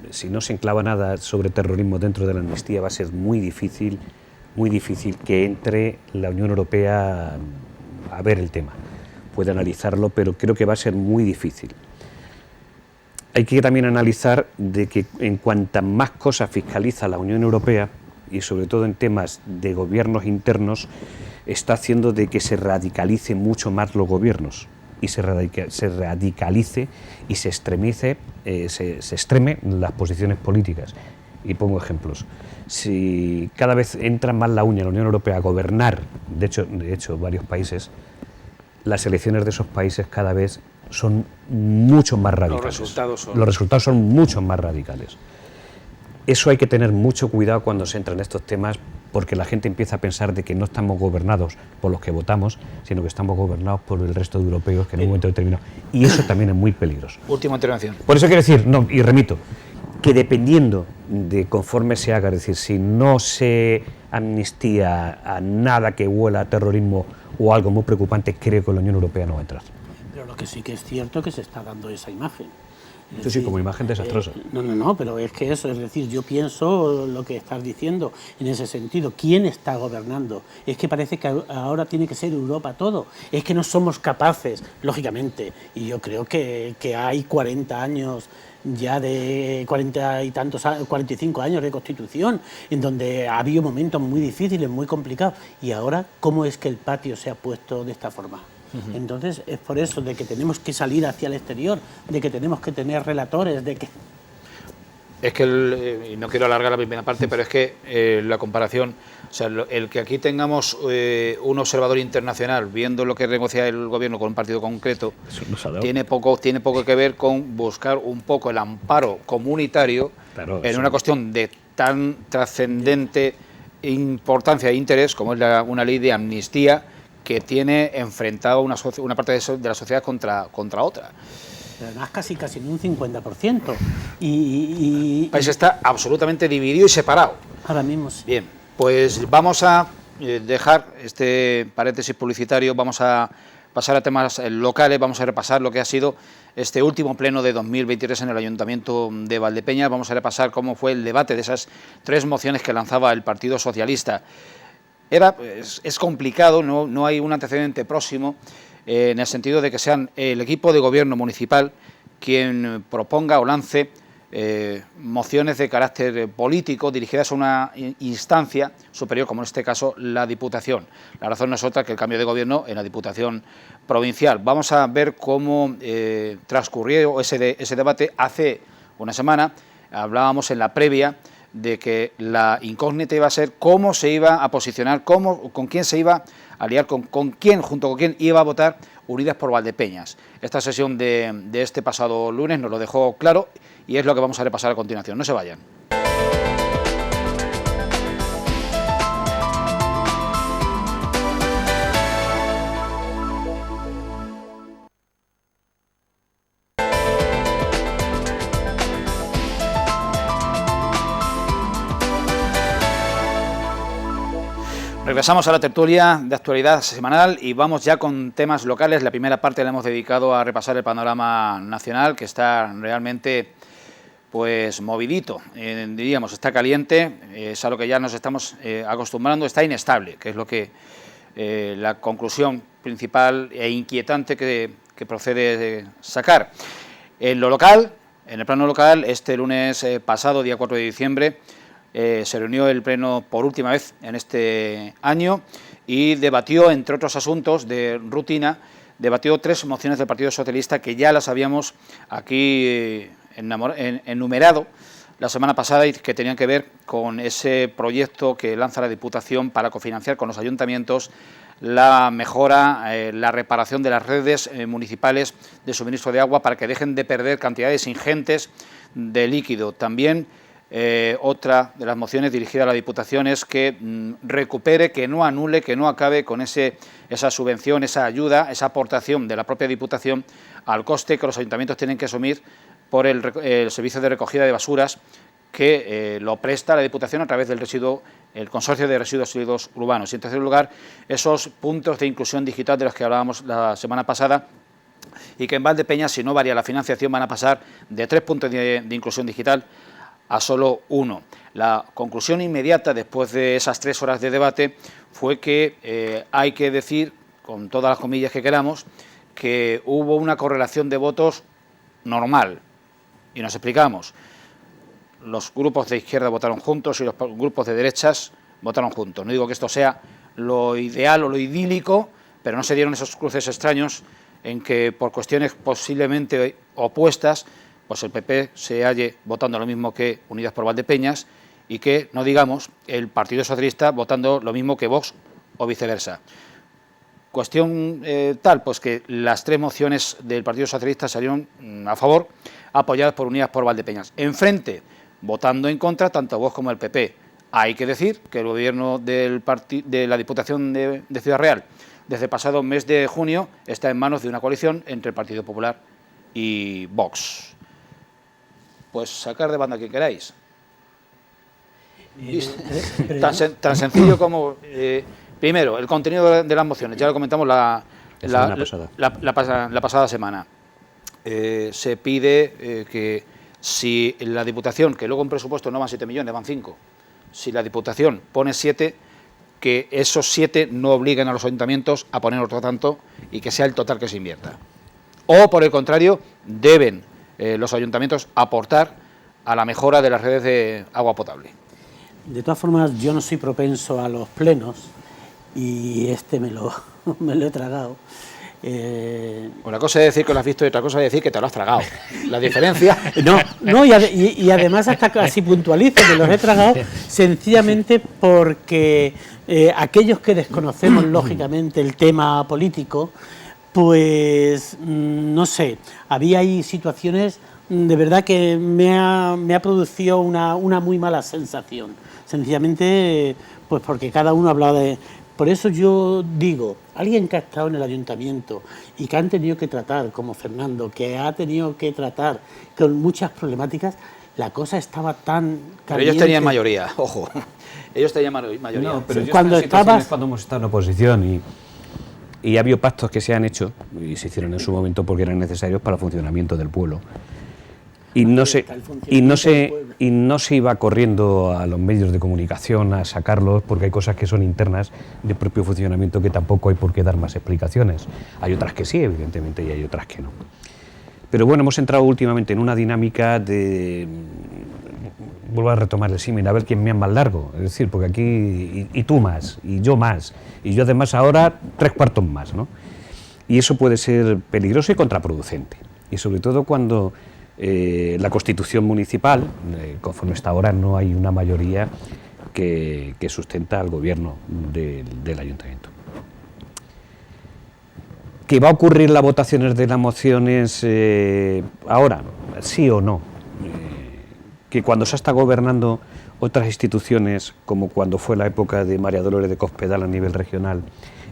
si no se enclava nada sobre terrorismo dentro de la amnistía, va a ser muy difícil que entre la Unión Europea a ver el tema. Puede analizarlo, pero creo que va a ser muy difícil. Hay que también analizar de que en cuantas más cosas fiscaliza la Unión Europea, y sobre todo en temas de gobiernos internos, está haciendo de que se radicalice mucho más los gobiernos y se radicalice y se extreme las posiciones políticas. Y pongo ejemplos. Si cada vez entra más la Unión Europea a gobernar, de hecho varios países, las elecciones de esos países cada vez son mucho más radicales. Los resultados son mucho más radicales. Eso hay que tener mucho cuidado cuando se entra en estos temas, porque la gente empieza a pensar de que no estamos gobernados por los que votamos, sino que estamos gobernados por el resto de europeos que en un momento determinado. Y eso también es muy peligroso. Última intervención. Por eso quiero decir, no, y remito, que dependiendo de conforme se haga, es decir, si no se amnistía a nada que huela a terrorismo o algo muy preocupante, creo que la Unión Europea no va a entrar. Pero lo que sí que es cierto es que se está dando esa imagen. Eso sí, como imagen desastrosa. No, pero es que eso, es decir, yo pienso lo que estás diciendo en ese sentido. ¿Quién está gobernando? Es que parece que ahora tiene que ser Europa todo. Es que no somos capaces, lógicamente, y yo creo que hay 40 años ya de 45 años de Constitución, en donde ha habido momentos muy difíciles, muy complicados, y ahora, ¿cómo es que el patio se ha puesto de esta forma? Entonces, es por eso de que tenemos que salir hacia el exterior, de que tenemos que tener relatores, de que... Es que, y no quiero alargar la primera parte, pero es que la comparación, o sea, el que aquí tengamos un observador internacional viendo lo que negocia el gobierno con un partido concreto, tiene poco que ver con buscar un poco el amparo comunitario, claro, en una cuestión de tan trascendente importancia e interés como es una ley de amnistía que tiene enfrentado una parte de la sociedad contra otra. Además casi en un 50%. El país está absolutamente dividido y separado. Ahora mismo sí. Bien, pues vamos a dejar este paréntesis publicitario, vamos a pasar a temas locales, vamos a repasar lo que ha sido este último pleno de 2023 en el Ayuntamiento de Valdepeñas, vamos a repasar cómo fue el debate de esas 3 mociones que lanzaba el Partido Socialista. Es complicado, no hay un antecedente próximo, en el sentido de que sean el equipo de gobierno municipal quien proponga o lance mociones de carácter político dirigidas a una instancia superior, como en este caso la Diputación. La razón no es otra que el cambio de gobierno en la Diputación provincial. Vamos a ver cómo transcurrió ese debate. Hace una semana hablábamos en la previa de que la incógnita iba a ser cómo se iba a posicionar, con quién se iba a liar, junto con quién iba a votar Unidas por Valdepeñas. Esta sesión de este pasado lunes nos lo dejó claro y es lo que vamos a repasar a continuación. No se vayan. Regresamos a la tertulia de actualidad semanal y vamos ya con temas locales. La primera parte la hemos dedicado a repasar el panorama nacional, que está realmente pues movidito, diríamos, está caliente, es a lo que ya nos estamos acostumbrando, está inestable, que es lo que la conclusión principal e inquietante que procede de sacar. En lo local, en el plano local, este lunes pasado, día 4 de diciembre, se reunió el Pleno por última vez en este año y debatió, entre otros asuntos de rutina, debatió 3 mociones del Partido Socialista que ya las habíamos aquí enumerado la semana pasada y que tenían que ver con ese proyecto que lanza la Diputación para cofinanciar con los ayuntamientos la mejora, la reparación de las redes municipales de suministro de agua para que dejen de perder cantidades ingentes de líquido. También otra de las mociones dirigida a la Diputación es que recupere, que no anule, que no acabe con esa subvención, esa ayuda, esa aportación de la propia Diputación al coste que los ayuntamientos tienen que asumir por el servicio de recogida de basuras que lo presta la Diputación a través del el Consorcio de Residuos Sólidos Urbanos. Y en tercer lugar, esos puntos de inclusión digital de los que hablábamos la semana pasada y que en Valdepeñas, si no varía la financiación, van a pasar de 3 puntos de inclusión digital a solo uno. La conclusión inmediata después de esas 3 horas de debate fue que hay que decir, con todas las comillas que queramos, que hubo una correlación de votos normal. Y nos explicamos. Los grupos de izquierda votaron juntos y los grupos de derechas votaron juntos. No digo que esto sea lo ideal o lo idílico, pero no se dieron esos cruces extraños en que por cuestiones posiblemente opuestas, pues el PP se halle votando lo mismo que Unidas por Valdepeñas y que, no digamos, el Partido Socialista votando lo mismo que Vox o viceversa. Cuestión tal, pues que las 3 mociones del Partido Socialista salieron a favor, apoyadas por Unidas por Valdepeñas. Enfrente, votando en contra, tanto Vox como el PP. Hay que decir que el gobierno de la Diputación de Ciudad Real, desde el pasado mes de junio, está en manos de una coalición entre el Partido Popular y Vox. Pues sacar de banda que queráis. Tan sencillo como... primero, el contenido de las mociones, ya lo comentamos la pasada semana. Se pide que si la Diputación, que luego en presupuesto no van 7 millones, van 5, si la Diputación pone 7, que esos 7 no obliguen a los ayuntamientos a poner otro tanto y que sea el total que se invierta. O, por el contrario, deben los ayuntamientos aportar a la mejora de las redes de agua potable. De todas formas, yo no soy propenso a los plenos y me lo he tragado. Una cosa es decir que lo has visto y otra cosa es decir que te lo has tragado. La diferencia... No, y además hasta casi puntualizo que los he tragado sencillamente porque aquellos que desconocemos lógicamente el tema político, pues no sé, había ahí situaciones de verdad que me ha producido una muy mala sensación, sencillamente pues porque cada uno hablaba de... Por eso yo digo, alguien que ha estado en el ayuntamiento y que han tenido que tratar, como Fernando, que ha tenido que tratar con muchas problemáticas, la cosa estaba tan caliente. Pero ellos tenían mayoría, ojo, ellos tenían mayoría. No, pero cuando hemos estado en oposición y ha habido pactos que se han hecho y se hicieron en su momento porque eran necesarios para el funcionamiento del pueblo. Y no se iba corriendo a los medios de comunicación a sacarlos porque hay cosas que son internas del propio funcionamiento que tampoco hay por qué dar más explicaciones. Hay otras que sí, evidentemente, y hay otras que no. Pero bueno, hemos entrado últimamente en una dinámica de... Vuelvo a retomar el símil, a ver quién me más largo. Es decir, porque aquí y tú más, y yo más, y yo además ahora 3/4 más, ¿no? Y eso puede ser peligroso y contraproducente. Y sobre todo cuando... la Constitución municipal, conforme está ahora, no hay una mayoría que sustenta al gobierno del ayuntamiento. ¿Que va a ocurrir las votaciones de las mociones ahora? ¿Sí o no? Que cuando se está gobernando otras instituciones, como cuando fue la época de María Dolores de Cospedal a nivel regional,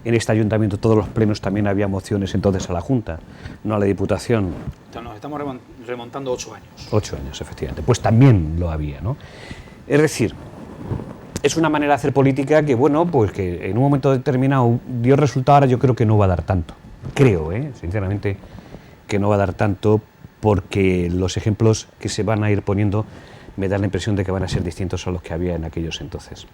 en este ayuntamiento todos los plenos también había mociones entonces a la Junta, no a la Diputación. Nos estamos remontando 8 años. 8 años, efectivamente. Pues también lo había, ¿no? Es decir, es una manera de hacer política que, bueno, pues que en un momento determinado dio resultado, ahora yo creo que no va a dar tanto. Creo, sinceramente, que no va a dar tanto porque los ejemplos que se van a ir poniendo me dan la impresión de que van a ser distintos a los que había en aquellos entonces.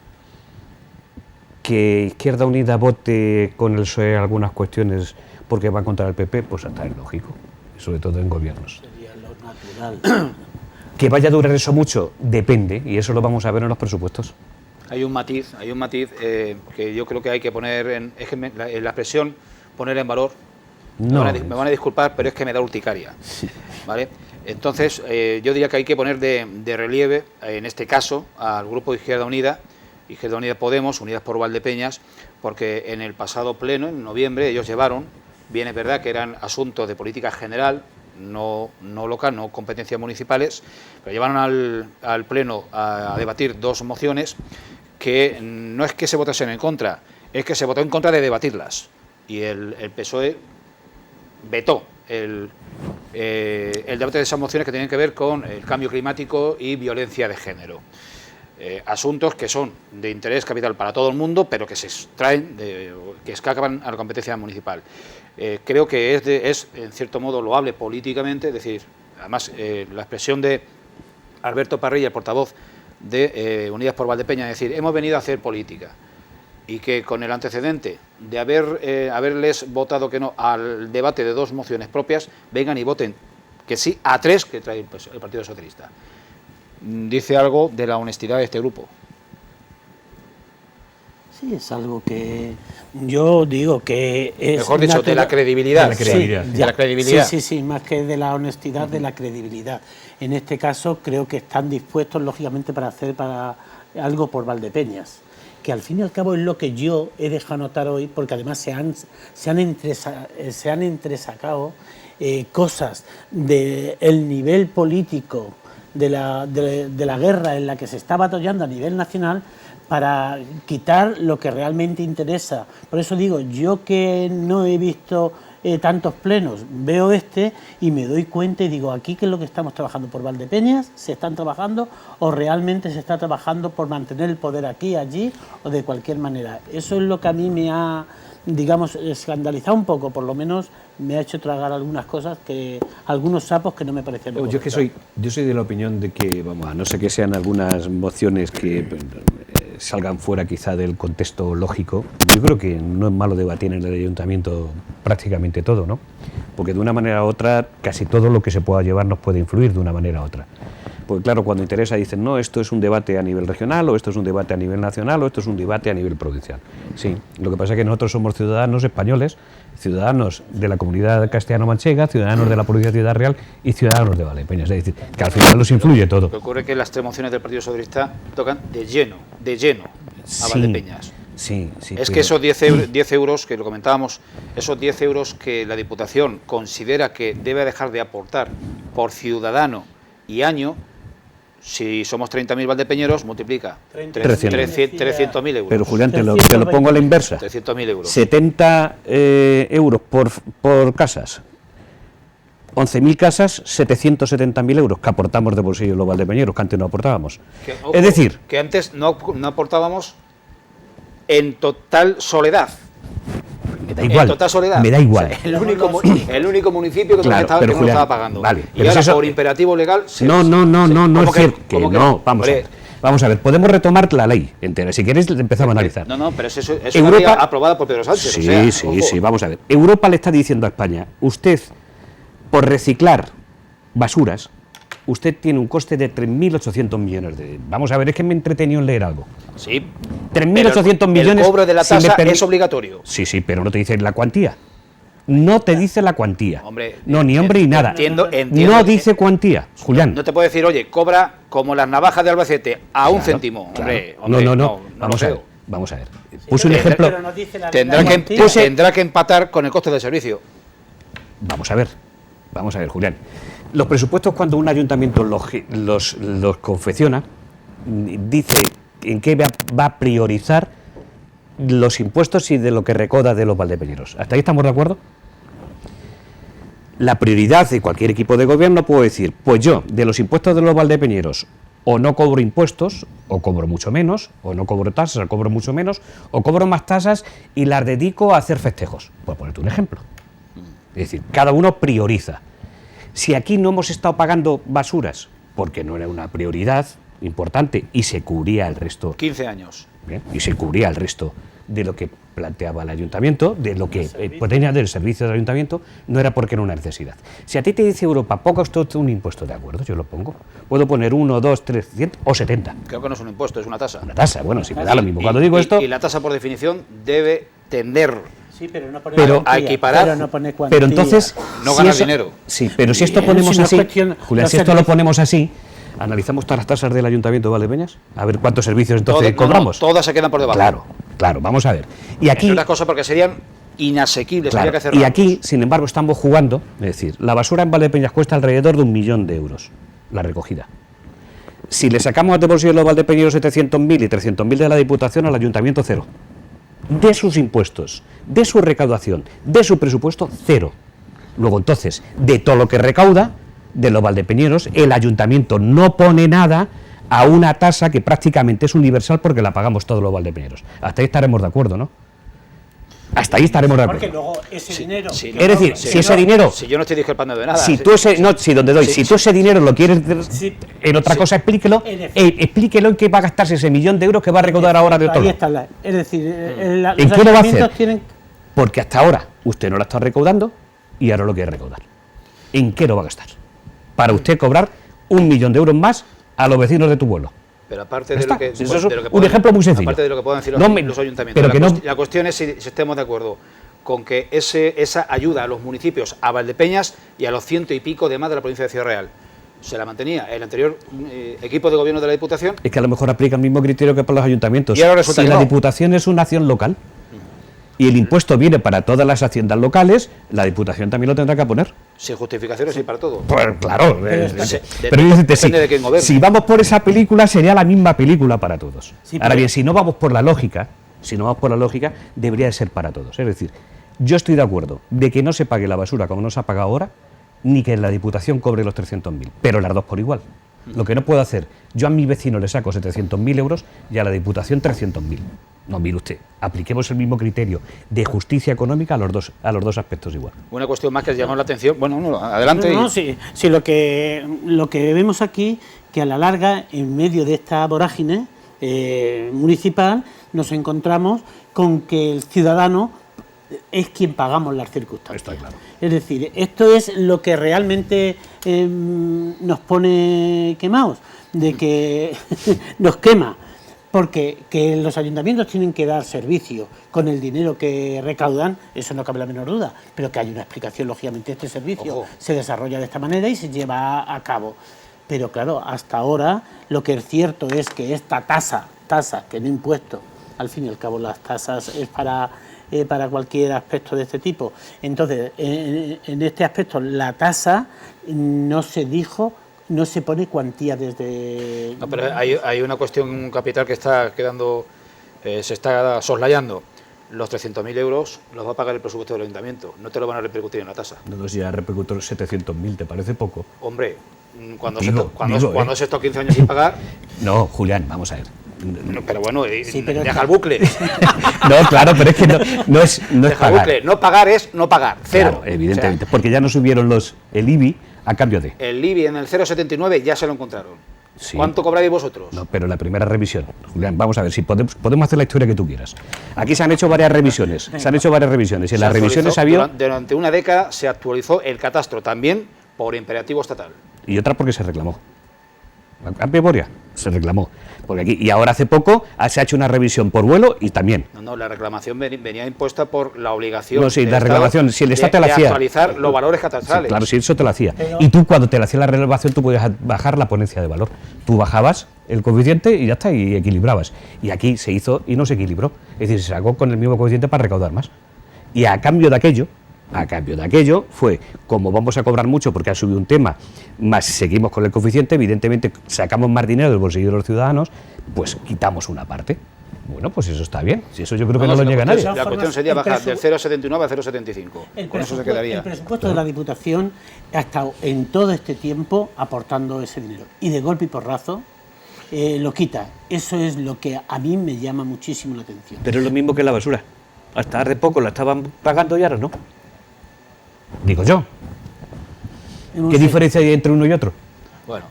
Que Izquierda Unida vote con el PSOE algunas cuestiones porque va contra el PP, pues hasta es lógico, sobre todo en gobiernos. Sería lo natural. Que vaya a durar eso mucho, depende, y eso lo vamos a ver en los presupuestos. Hay un matiz que yo creo que hay que poner la expresión poner en valor. No. Me van a disculpar, pero es que me da urticaria, ¿vale? Entonces, yo diría que hay que poner de relieve, en este caso, al grupo de Izquierda Unida Podemos, Unidas por Valdepeñas, porque en el pasado pleno, en noviembre, ellos llevaron, bien es verdad que eran asuntos de política general, no local, no competencias municipales, pero llevaron al pleno a debatir 2 mociones que no es que se votasen en contra, es que se votó en contra de debatirlas, y el PSOE vetó el debate de esas mociones que tienen que ver con el cambio climático y violencia de género. Asuntos que son de interés capital para todo el mundo, pero que se extraen, que escapan a la competencia municipal. Creo que es en cierto modo loable políticamente, es decir, además la expresión de Alberto Parrilla, el portavoz de Unidas por Valdepeñas, es decir, hemos venido a hacer política, y que con el antecedente de haberles votado que no al debate de 2 mociones propias, vengan y voten que sí a 3 que trae el Partido Socialista. Dice algo de la honestidad de este grupo. Sí, es algo que yo digo que es... Mejor dicho, de la credibilidad. De la credibilidad. Sí, de la credibilidad. Sí, sí, más que de la honestidad, de la credibilidad. En este caso creo que están dispuestos, lógicamente, para hacer algo por Valdepeñas, que al fin y al cabo es lo que yo he dejado notar hoy, porque además se han entresacado cosas del nivel político de la guerra en la que se está batallando a nivel nacional, para quitar lo que realmente interesa. Por eso digo, yo que no he visto tantos plenos, veo y me doy cuenta y digo, aquí qué es lo que estamos trabajando, por Valdepeñas, se están trabajando o realmente se está trabajando por mantener el poder aquí, allí o de cualquier manera. Eso es lo que a mí me ha, digamos, escandalizado un poco, por lo menos me ha hecho tragar algunas cosas, algunos sapos que no me parecían. Yo soy de la opinión de que, vamos, a no ser que sean algunas mociones que salgan fuera quizá del contexto lógico, yo creo que no es malo debatir en el ayuntamiento prácticamente todo, ¿no? Porque de una manera u otra casi todo lo que se pueda llevar nos puede influir de una manera u otra. Porque claro, cuando interesa dicen, no, esto es un debate a nivel regional, o esto es un debate a nivel nacional, o esto es un debate a nivel provincial. Sí, lo que pasa es que nosotros somos ciudadanos españoles, ciudadanos de la comunidad castellano-manchega, ciudadanos de la provincia de Ciudad Real y ciudadanos de Valdepeñas. Es decir, que al final nos influye todo. Lo que ocurre es que las 3 mociones del Partido Socialista tocan de lleno a Valdepeñas. Sí, es que esos 10 euros, que lo comentábamos, esos 10 euros que la Diputación considera que debe dejar de aportar por ciudadano y año, si somos 30.000 valdepeñeros, multiplica 300.000 euros. Pero Julián, te lo pongo a la inversa. 300.000 euros. 70 euros por casas. 11.000 casas, 770.000 euros que aportamos de bolsillo los valdepeñeros, que antes no aportábamos. Es decir, que antes no aportábamos en total soledad. Me da igual. En total soledad. Me da igual. O sea, el único municipio que claro, no estaba pagando. Vale, y ahora por imperativo legal... No es cierto. Que no, vamos a ver, podemos retomar la ley entera. Si queréis empezamos a analizar. No, pero eso es una ley aprobada por Pedro Sánchez. Sí, vamos a ver. Europa le está diciendo a España, usted, por reciclar basuras, usted tiene un coste de 3.800 millones de... Vamos a ver, es que me he entretenido en leer algo. Sí. 3.800 millones... El cobro de la tasa es obligatorio. Sí, pero no te dice la cuantía. No te dice la cuantía. Hombre, ni hombre ni nada. Entiendo, no dice cuantía, Julián. No te puedo decir, oye, cobra como las navajas de Albacete a un céntimo. Claro. Hombre, no. Vamos a ver. Puse un ejemplo. Tendrá que empatar con el coste del servicio. Vamos a ver, Julián. Los presupuestos, cuando un ayuntamiento los confecciona, dice en qué va a priorizar los impuestos y de lo que recauda de los valdepeñeros. ¿Hasta ahí estamos de acuerdo? La prioridad de cualquier equipo de gobierno puede decir, pues yo, de los impuestos de los valdepeñeros, o no cobro impuestos, o cobro mucho menos, o no cobro tasas, o cobro mucho menos, o cobro más tasas y las dedico a hacer festejos. Por ponerte un ejemplo. Es decir, cada uno prioriza. Si aquí no hemos estado pagando basuras, porque no era una prioridad importante y se cubría el resto... 15 años. Bien, y se cubría el resto de lo que planteaba el ayuntamiento, de lo que tenía del servicio del ayuntamiento, no era porque era una necesidad. Si a ti te dice Europa, ponga usted un impuesto, de acuerdo, yo lo pongo. Puedo poner 1, 2, 3, 100 o 70. Creo que no es un impuesto, es una tasa. Una tasa, bueno, si me da lo mismo. Cuando digo esto... Y la tasa, por definición, debe tender... Sí, pero no pone cuantía, a equiparar, pero entonces no ganas dinero. Sí, pero si esto ponemos así, Julián, si esto lo ponemos así, analizamos todas las tasas del Ayuntamiento de Valdepeñas, a ver cuántos servicios entonces cobramos. Todas se quedan por debajo. Claro, vamos a ver. Y aquí, otra cosa, porque serían inasequibles, claro, habría que hacerlo. Y aquí, sin embargo, estamos jugando, es decir, la basura en Valdepeñas cuesta alrededor de 1 millón de euros, la recogida. Si le sacamos de bolsillo los valdepeñeros 700.000 y 300.000 de la Diputación, al Ayuntamiento cero. De sus impuestos, de su recaudación, de su presupuesto, cero. Luego, entonces, de todo lo que recauda, de los valdepeñeros, el ayuntamiento no pone nada a una tasa que prácticamente es universal porque la pagamos todos los valdepeñeros. Hasta ahí estaremos de acuerdo, ¿no? Hasta ahí estaremos de acuerdo. Porque luego ese dinero... Es decir, si ese dinero... Si yo no estoy discrepando de nada. Si tú ese... No, si donde doy, si tú ese dinero lo quieres en otra cosa, explíquelo. Explíquelo en qué va a gastarse ese millón de euros que va a recaudar ahora de otro Ahí lado. está, es decir, ¿En los qué lo va a ayuntamientos hacer? tienen... Porque hasta ahora usted no lo ha estado recaudando y ahora lo quiere recaudar. ¿En qué lo va a gastar? Para usted cobrar 1 millón de euros más a los vecinos de tu pueblo. Pero aparte de Está. lo que, Eso es de lo que un ejemplo muy sencillo. aparte de lo que puedan decir No me- los ayuntamientos, pero que no- la cuestión es si estemos de acuerdo con que esa ayuda a los municipios, a Valdepeñas y a los 100 y pico demás de la provincia de Ciudad Real, se la mantenía el anterior equipo de gobierno de la Diputación. Es que a lo mejor aplica el mismo criterio que para los ayuntamientos. Y ahora resulta si que la no. Diputación es una acción local y el impuesto viene para todas las haciendas locales, la Diputación también lo tendrá que poner. Sin justificaciones y para todo. Pues claro, Pero yo decirte, depende de quién gobierne. si vamos por esa película sería la misma película para todos. Sí, Ahora pero- bien, si no vamos por la lógica, debería de ser para todos. Es decir, yo estoy de acuerdo de que no se pague la basura como no se ha pagado ahora, ni que la Diputación cobre los 300.000, pero las dos por igual. Lo que no puedo hacer, yo a mi vecino le saco 700.000 euros y a la Diputación 300.000. No, mire usted, apliquemos el mismo criterio de justicia económica a los dos aspectos igual. Una cuestión más que llamó la atención. Bueno, no, adelante. No, sí, lo que vemos aquí, que a la larga, en medio de esta vorágine municipal, nos encontramos con que el ciudadano es quien pagamos las circunstancias. Está claro. Es decir, esto es lo que realmente nos pone quemados, de que nos quema, porque que los ayuntamientos tienen que dar servicio con el dinero que recaudan, eso no cabe la menor duda, pero que hay una explicación, lógicamente, este servicio Ojo. se desarrolla de esta manera y se lleva a cabo. Pero claro, hasta ahora lo que es cierto es que esta tasa que no impuesto, al fin y al cabo las tasas es para cualquier aspecto de este tipo. Entonces, en este aspecto, la tasa no se dijo, no se pone cuantía desde... No, pero hay una cuestión capital que está quedando, se está soslayando. Los 300.000 euros los va a pagar el presupuesto del ayuntamiento, no te lo van a repercutir en la tasa. No, si ya repercutió 700.000, ¿te parece poco? Hombre, cuando Digo, se está 15 años sin pagar, No, Julián, vamos a ver. no, pero bueno, Sí, pero deja el bucle. No, claro, pero es que no es Deja el pagar. bucle. No pagar es no pagar, cero. Claro, evidentemente, O porque ya no subieron el IBI a cambio de... sea, el IBI en el 0,79 ya se lo encontraron. Sí. ¿Cuánto cobráis vosotros? No, pero la primera revisión, Julián, vamos a ver, si podemos hacer la historia que tú quieras. Aquí se han hecho varias revisiones, y en Se las revisiones actualizó, había... Durante una década se actualizó el catastro también por imperativo estatal. Y otra porque se reclamó. A memoria, se reclamó. Porque aquí, y ahora hace poco se ha hecho una revisión por vuelo y también. No, la reclamación venía impuesta por la obligación. No, sí, del la Estado reclamación, si el Estado te la de hacía. actualizar los valores Sí, catastrales. claro, si eso te lo hacía. Y tú cuando te la hacía la relevación tú podías bajar la ponencia de valor. Tú bajabas el coeficiente y ya está, y equilibrabas. Y aquí se hizo y no se equilibró. Es decir, se sacó con el mismo coeficiente para recaudar más. Y a cambio de aquello fue, como vamos a cobrar mucho porque ha subido un tema, más seguimos con el coeficiente, evidentemente sacamos más dinero del bolsillo de los ciudadanos, pues quitamos una parte. Bueno, pues eso está bien. Si eso yo creo que no lo si niega la nadie. cuestión- La cuestión sería El bajar presu- del 0,79 a 0,75. Con eso se quedaría. El presupuesto de la Diputación ha estado en todo este tiempo aportando ese dinero. Y de golpe y porrazo lo quita. Eso es lo que a mí me llama muchísimo la atención. Pero es lo mismo que la basura. Hasta hace poco la estaban pagando y ahora no. Digo yo. No ¿Qué sé. diferencia hay entre uno y otro? Bueno,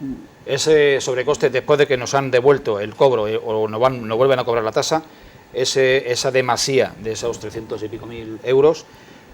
ese sobrecoste, después de que nos han devuelto el cobro o nos vuelven a cobrar la tasa, esa demasía de esos 300 y pico mil euros,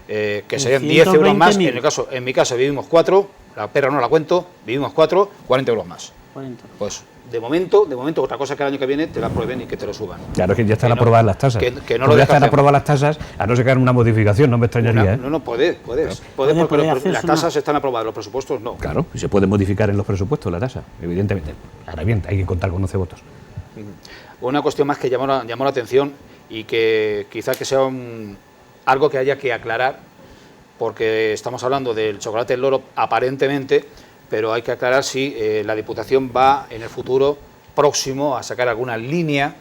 que serían 10 euros más, 120.000. en mi caso vivimos 4, la perra no la cuento, vivimos 4, 40 euros más. 40. Pues de momento, otra cosa que el año que viene te la prueben y que te lo suban. Claro, que ya están Que no- aprobadas las tasas. que no Pues lo ya deja están hacer. aprobadas las tasas, a no ser que hagan una modificación, no me extrañaría, ¿eh? No, puedes Puede porque hacerse las tasas están aprobadas, los presupuestos no. Claro, y se puede modificar en los presupuestos la tasa, evidentemente. Ahora bien, hay que contar con 11 votos. Una cuestión más que llamó la atención y que quizá que sea algo que haya que aclarar, porque estamos hablando del chocolate del loro aparentemente, pero hay que aclarar si la Diputación va en el futuro próximo a sacar alguna línea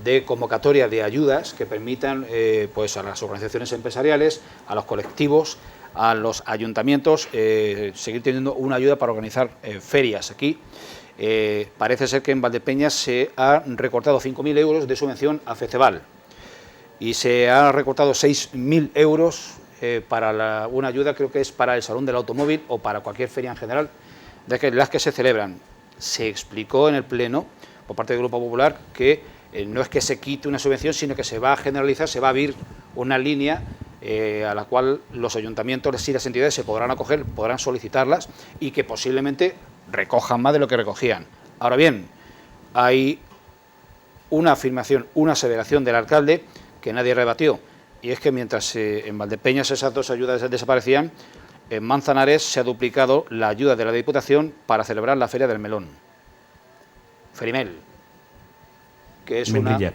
de convocatoria de ayudas que permitan pues a las organizaciones empresariales, a los colectivos, a los ayuntamientos seguir teniendo una ayuda para organizar ferias aquí. Parece ser que en Valdepeñas se han recortado 5.000 euros de subvención a Festeval. y se ha recortado 6.000 euros para una ayuda, creo que es para el Salón del Automóvil o para cualquier feria en general, de las que se celebran. Se explicó en el Pleno, por parte del Grupo Popular, que no es que se quite una subvención, sino que se va a generalizar, se va a abrir una línea a la cual los ayuntamientos y las entidades se podrán acoger, podrán solicitarlas y que posiblemente recojan más de lo que recogían. Ahora bien, hay una afirmación, una aseveración del alcalde que nadie rebatió, y es que mientras en Valdepeñas esas dos ayudas desaparecían, en Manzanares se ha duplicado la ayuda de la Diputación para celebrar la Feria del Melón. Ferimel, que es Membrilla.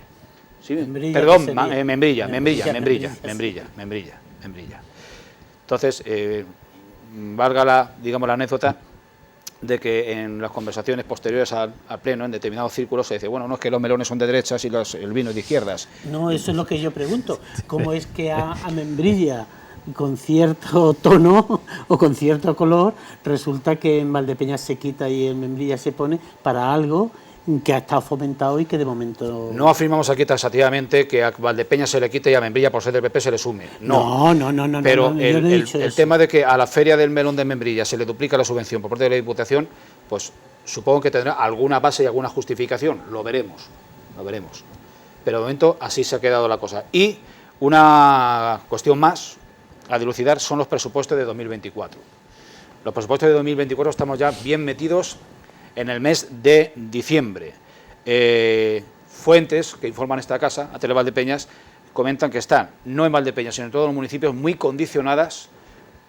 Sí, Membrilla, perdón, Membrilla. Membrilla. Entonces, valga la anécdota de que en las conversaciones posteriores al Pleno, en determinados círculos, se dice, bueno, no es que los melones son de derechas y el vino es de izquierdas. No, eso es lo que yo pregunto. ¿Cómo es que a Membrilla, con cierto tono o con cierto color, resulta que en Valdepeñas se quita y en Membrilla se pone para algo que ha estado fomentado y que de momento... No afirmamos aquí taxativamente que a Valdepeñas se le quite y a Membrilla, por ser del PP, se le sume. No. Pero el tema de que a la Feria del Melón de Membrilla se le duplica la subvención por parte de la Diputación, pues supongo que tendrá alguna base y alguna justificación. Lo veremos. Pero de momento así se ha quedado la cosa. Y una cuestión más a dilucidar son los presupuestos de 2024. Los presupuestos de 2024 estamos ya bien metidos en el mes de diciembre. Fuentes que informan esta casa, a Tele Valdepeñas, comentan que están, no en Valdepeñas, sino en todos los municipios, muy condicionadas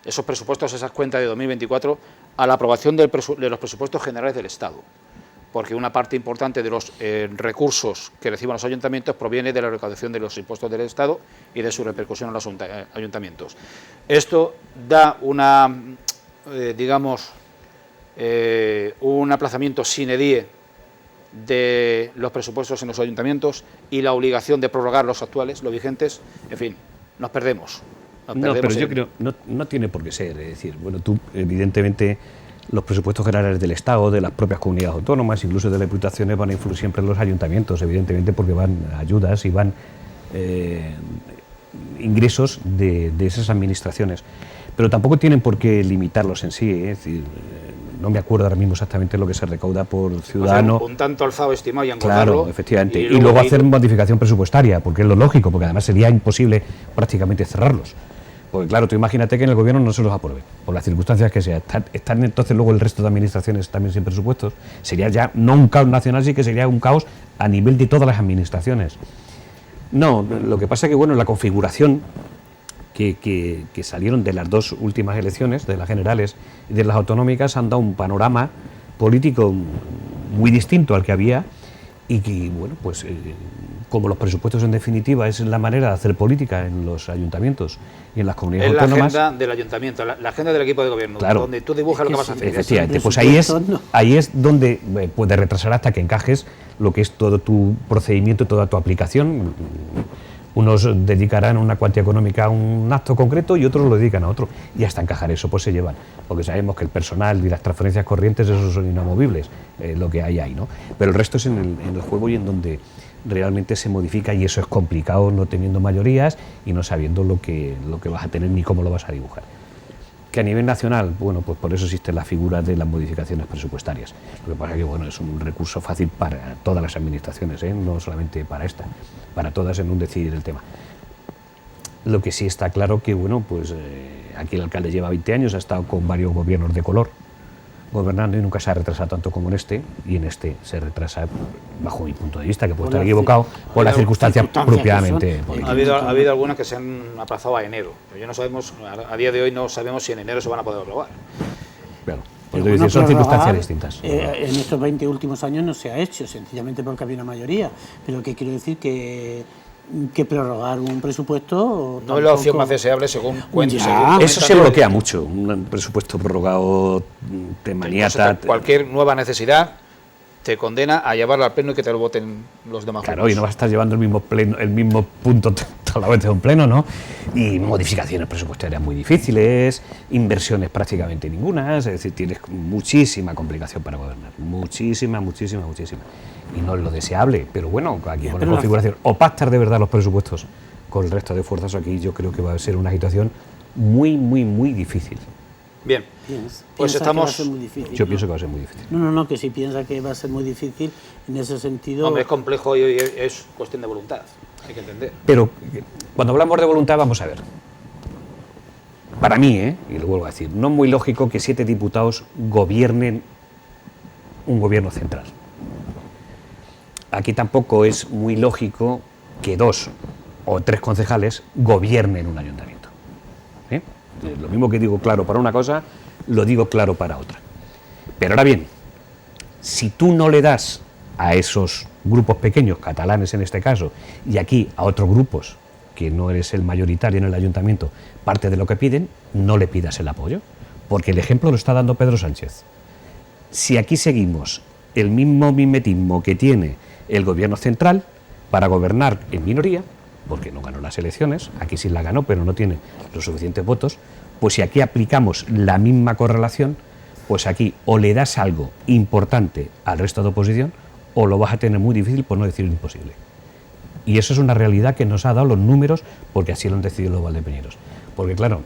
esos presupuestos, esas cuentas de 2024, a la aprobación de los presupuestos generales del Estado. Porque una parte importante de los recursos que reciban los ayuntamientos proviene de la recaudación de los impuestos del Estado y de su repercusión en los ayuntamientos. Esto da un aplazamiento sine die de los presupuestos en los ayuntamientos y la obligación de prorrogar los actuales, los vigentes. En fin, nos perdemos. No, pero yo creo, no tiene por qué ser. Es decir, bueno, tú, evidentemente, los presupuestos generales del Estado, de las propias comunidades autónomas, incluso de las diputaciones, van a influir siempre en los ayuntamientos, evidentemente, porque van ayudas y van ingresos de esas administraciones. Pero tampoco tienen por qué limitarlos en sí. Es decir, no me acuerdo ahora mismo exactamente lo que se recauda por ciudadano. Un tanto alzado estimado y engordarlo. Claro, efectivamente. Y luego hacer modificación presupuestaria, porque es lo lógico, porque además sería imposible prácticamente cerrarlos. Porque claro, tú imagínate que en el gobierno no se los apruebe, por las circunstancias que sea. Están entonces luego el resto de administraciones también sin presupuestos. Sería ya no un caos nacional, sí que sería un caos a nivel de todas las administraciones. No, lo que pasa es que, bueno, la configuración que salieron de las dos últimas elecciones, de las generales y de las autonómicas, han dado un panorama político muy distinto al que había y que, bueno, pues como los presupuestos en definitiva es la manera de hacer política en los ayuntamientos y en las comunidades autónomas. Es la agenda del ayuntamiento, la agenda del equipo de gobierno, claro, donde tú dibujas lo que vas a hacer. Efectivamente, pues ahí es donde puedes retrasar hasta que encajes lo que es todo tu procedimiento, toda tu aplicación. Unos dedicarán una cuantía económica a un acto concreto y otros lo dedican a otro. Y hasta encajar eso pues se llevan. Porque sabemos que el personal y las transferencias corrientes, esos son inamovibles, lo que hay, ¿no? Pero el resto es en el juego y en donde realmente se modifica, y eso es complicado no teniendo mayorías y no sabiendo lo que vas a tener ni cómo lo vas a dibujar. Que a nivel nacional, bueno, pues por eso existe la figura de las modificaciones presupuestarias. Lo que pasa es que, bueno, es un recurso fácil para todas las administraciones, no solamente para esta, para todas en un decidir el tema. Lo que sí está claro que, bueno, pues aquí el alcalde lleva 20 años, ha estado con varios gobiernos de color gobernando y nunca se ha retrasado tanto como en este, y en este se retrasa, bajo mi punto de vista, que puedo estar equivocado, por las circunstancias propiamente. Ha habido algunas que se han aplazado a enero, pero ya no sabemos, a día de hoy no sabemos si en enero se van a poder aprobar. Claro, pues decir, son circunstancias distintas. En estos 20 últimos años no se ha hecho, sencillamente porque había una mayoría, pero que quiero decir que prorrogar un presupuesto... No es la opción más deseable según cuentos. Eso se bloquea mucho, un presupuesto prorrogado te maniata. Cualquier nueva necesidad te condena a llevarlo al pleno y que te lo voten los demás. Claro, y no vas a estar llevando el mismo punto toda la vez de un pleno, ¿no? Y modificaciones presupuestarias muy difíciles, inversiones prácticamente ninguna, es decir, tienes muchísima complicación para gobernar, muchísima. Y no es lo deseable, pero bueno, aquí con la configuración, o pactar de verdad los presupuestos con el resto de fuerzas, aquí yo creo que va a ser una situación muy, muy, muy difícil. Bien, pues estamos... Yo pienso que va a ser muy difícil. No, que si piensa que va a ser muy difícil, en ese sentido... Hombre, es complejo y es cuestión de voluntad, hay que entender. Pero cuando hablamos de voluntad, vamos a ver. Para mí, y lo vuelvo a decir, no es muy lógico que 7 diputados gobiernen un gobierno central. Aquí tampoco es muy lógico que 2 o 3 concejales gobiernen un ayuntamiento. Lo mismo que digo claro para una cosa, lo digo claro para otra. Pero ahora bien, si tú no le das a esos grupos pequeños, catalanes en este caso, y aquí a otros grupos, que no eres el mayoritario en el ayuntamiento, parte de lo que piden, no le pidas el apoyo, porque el ejemplo lo está dando Pedro Sánchez. Si aquí seguimos el mismo mimetismo que tiene el gobierno central para gobernar en minoría, porque no ganó las elecciones, aquí sí la ganó, pero no tiene los suficientes votos, pues si aquí aplicamos la misma correlación, pues aquí o le das algo importante al resto de oposición, o lo vas a tener muy difícil, por no decir imposible. Y eso es una realidad que nos ha dado los números, porque así lo han decidido los valdepeñeros. Porque claro,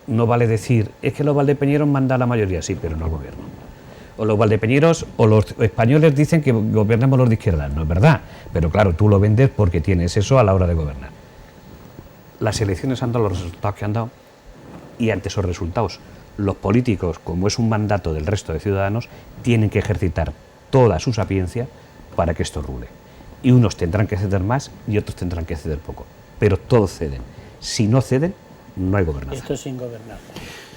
no vale decir, es que los valdepeñeros mandan la mayoría, sí, pero no el gobierno. O los valdepeñeros o los españoles dicen que gobernamos los de izquierda. No es verdad, pero claro, tú lo vendes porque tienes eso a la hora de gobernar. Las elecciones han dado los resultados que han dado, y ante esos resultados, los políticos, como es un mandato del resto de ciudadanos, tienen que ejercitar toda su sapiencia para que esto rule. Y unos tendrán que ceder más y otros tendrán que ceder poco. Pero todos ceden. Si no ceden, no hay gobernanza. Esto es sin gobernar.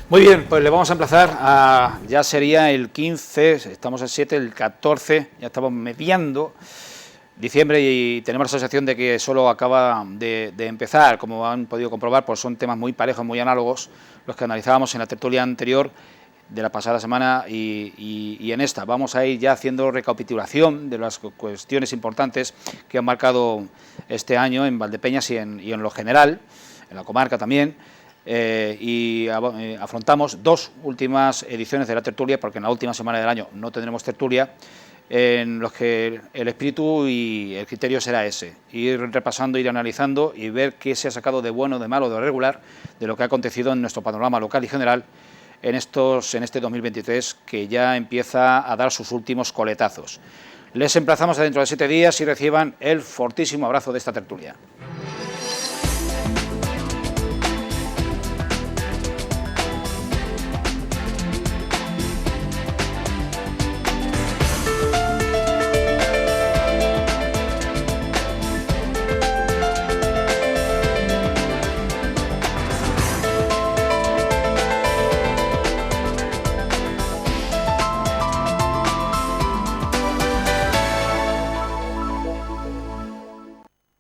Muy bien, pues le vamos a emplazar a, ya sería el 15, estamos el 7, el 14, ya estamos mediando diciembre y tenemos la sensación de que solo acaba de empezar. Como han podido comprobar, pues son temas muy parejos, muy análogos, los que analizábamos en la tertulia anterior de la pasada semana y en esta. Vamos a ir ya haciendo recapitulación de las cuestiones importantes que han marcado este año en Valdepeñas y en lo general, en la comarca también. Afrontamos 2 últimas ediciones de la tertulia, porque en la última semana del año no tendremos tertulia, en los que el espíritu y el criterio será ese, ir repasando, ir analizando y ver qué se ha sacado de bueno, de malo, de regular, de lo que ha acontecido en nuestro panorama local y general en este 2023, que ya empieza a dar sus últimos coletazos. Les emplazamos a dentro de 7 días y reciban el fortísimo abrazo de esta tertulia.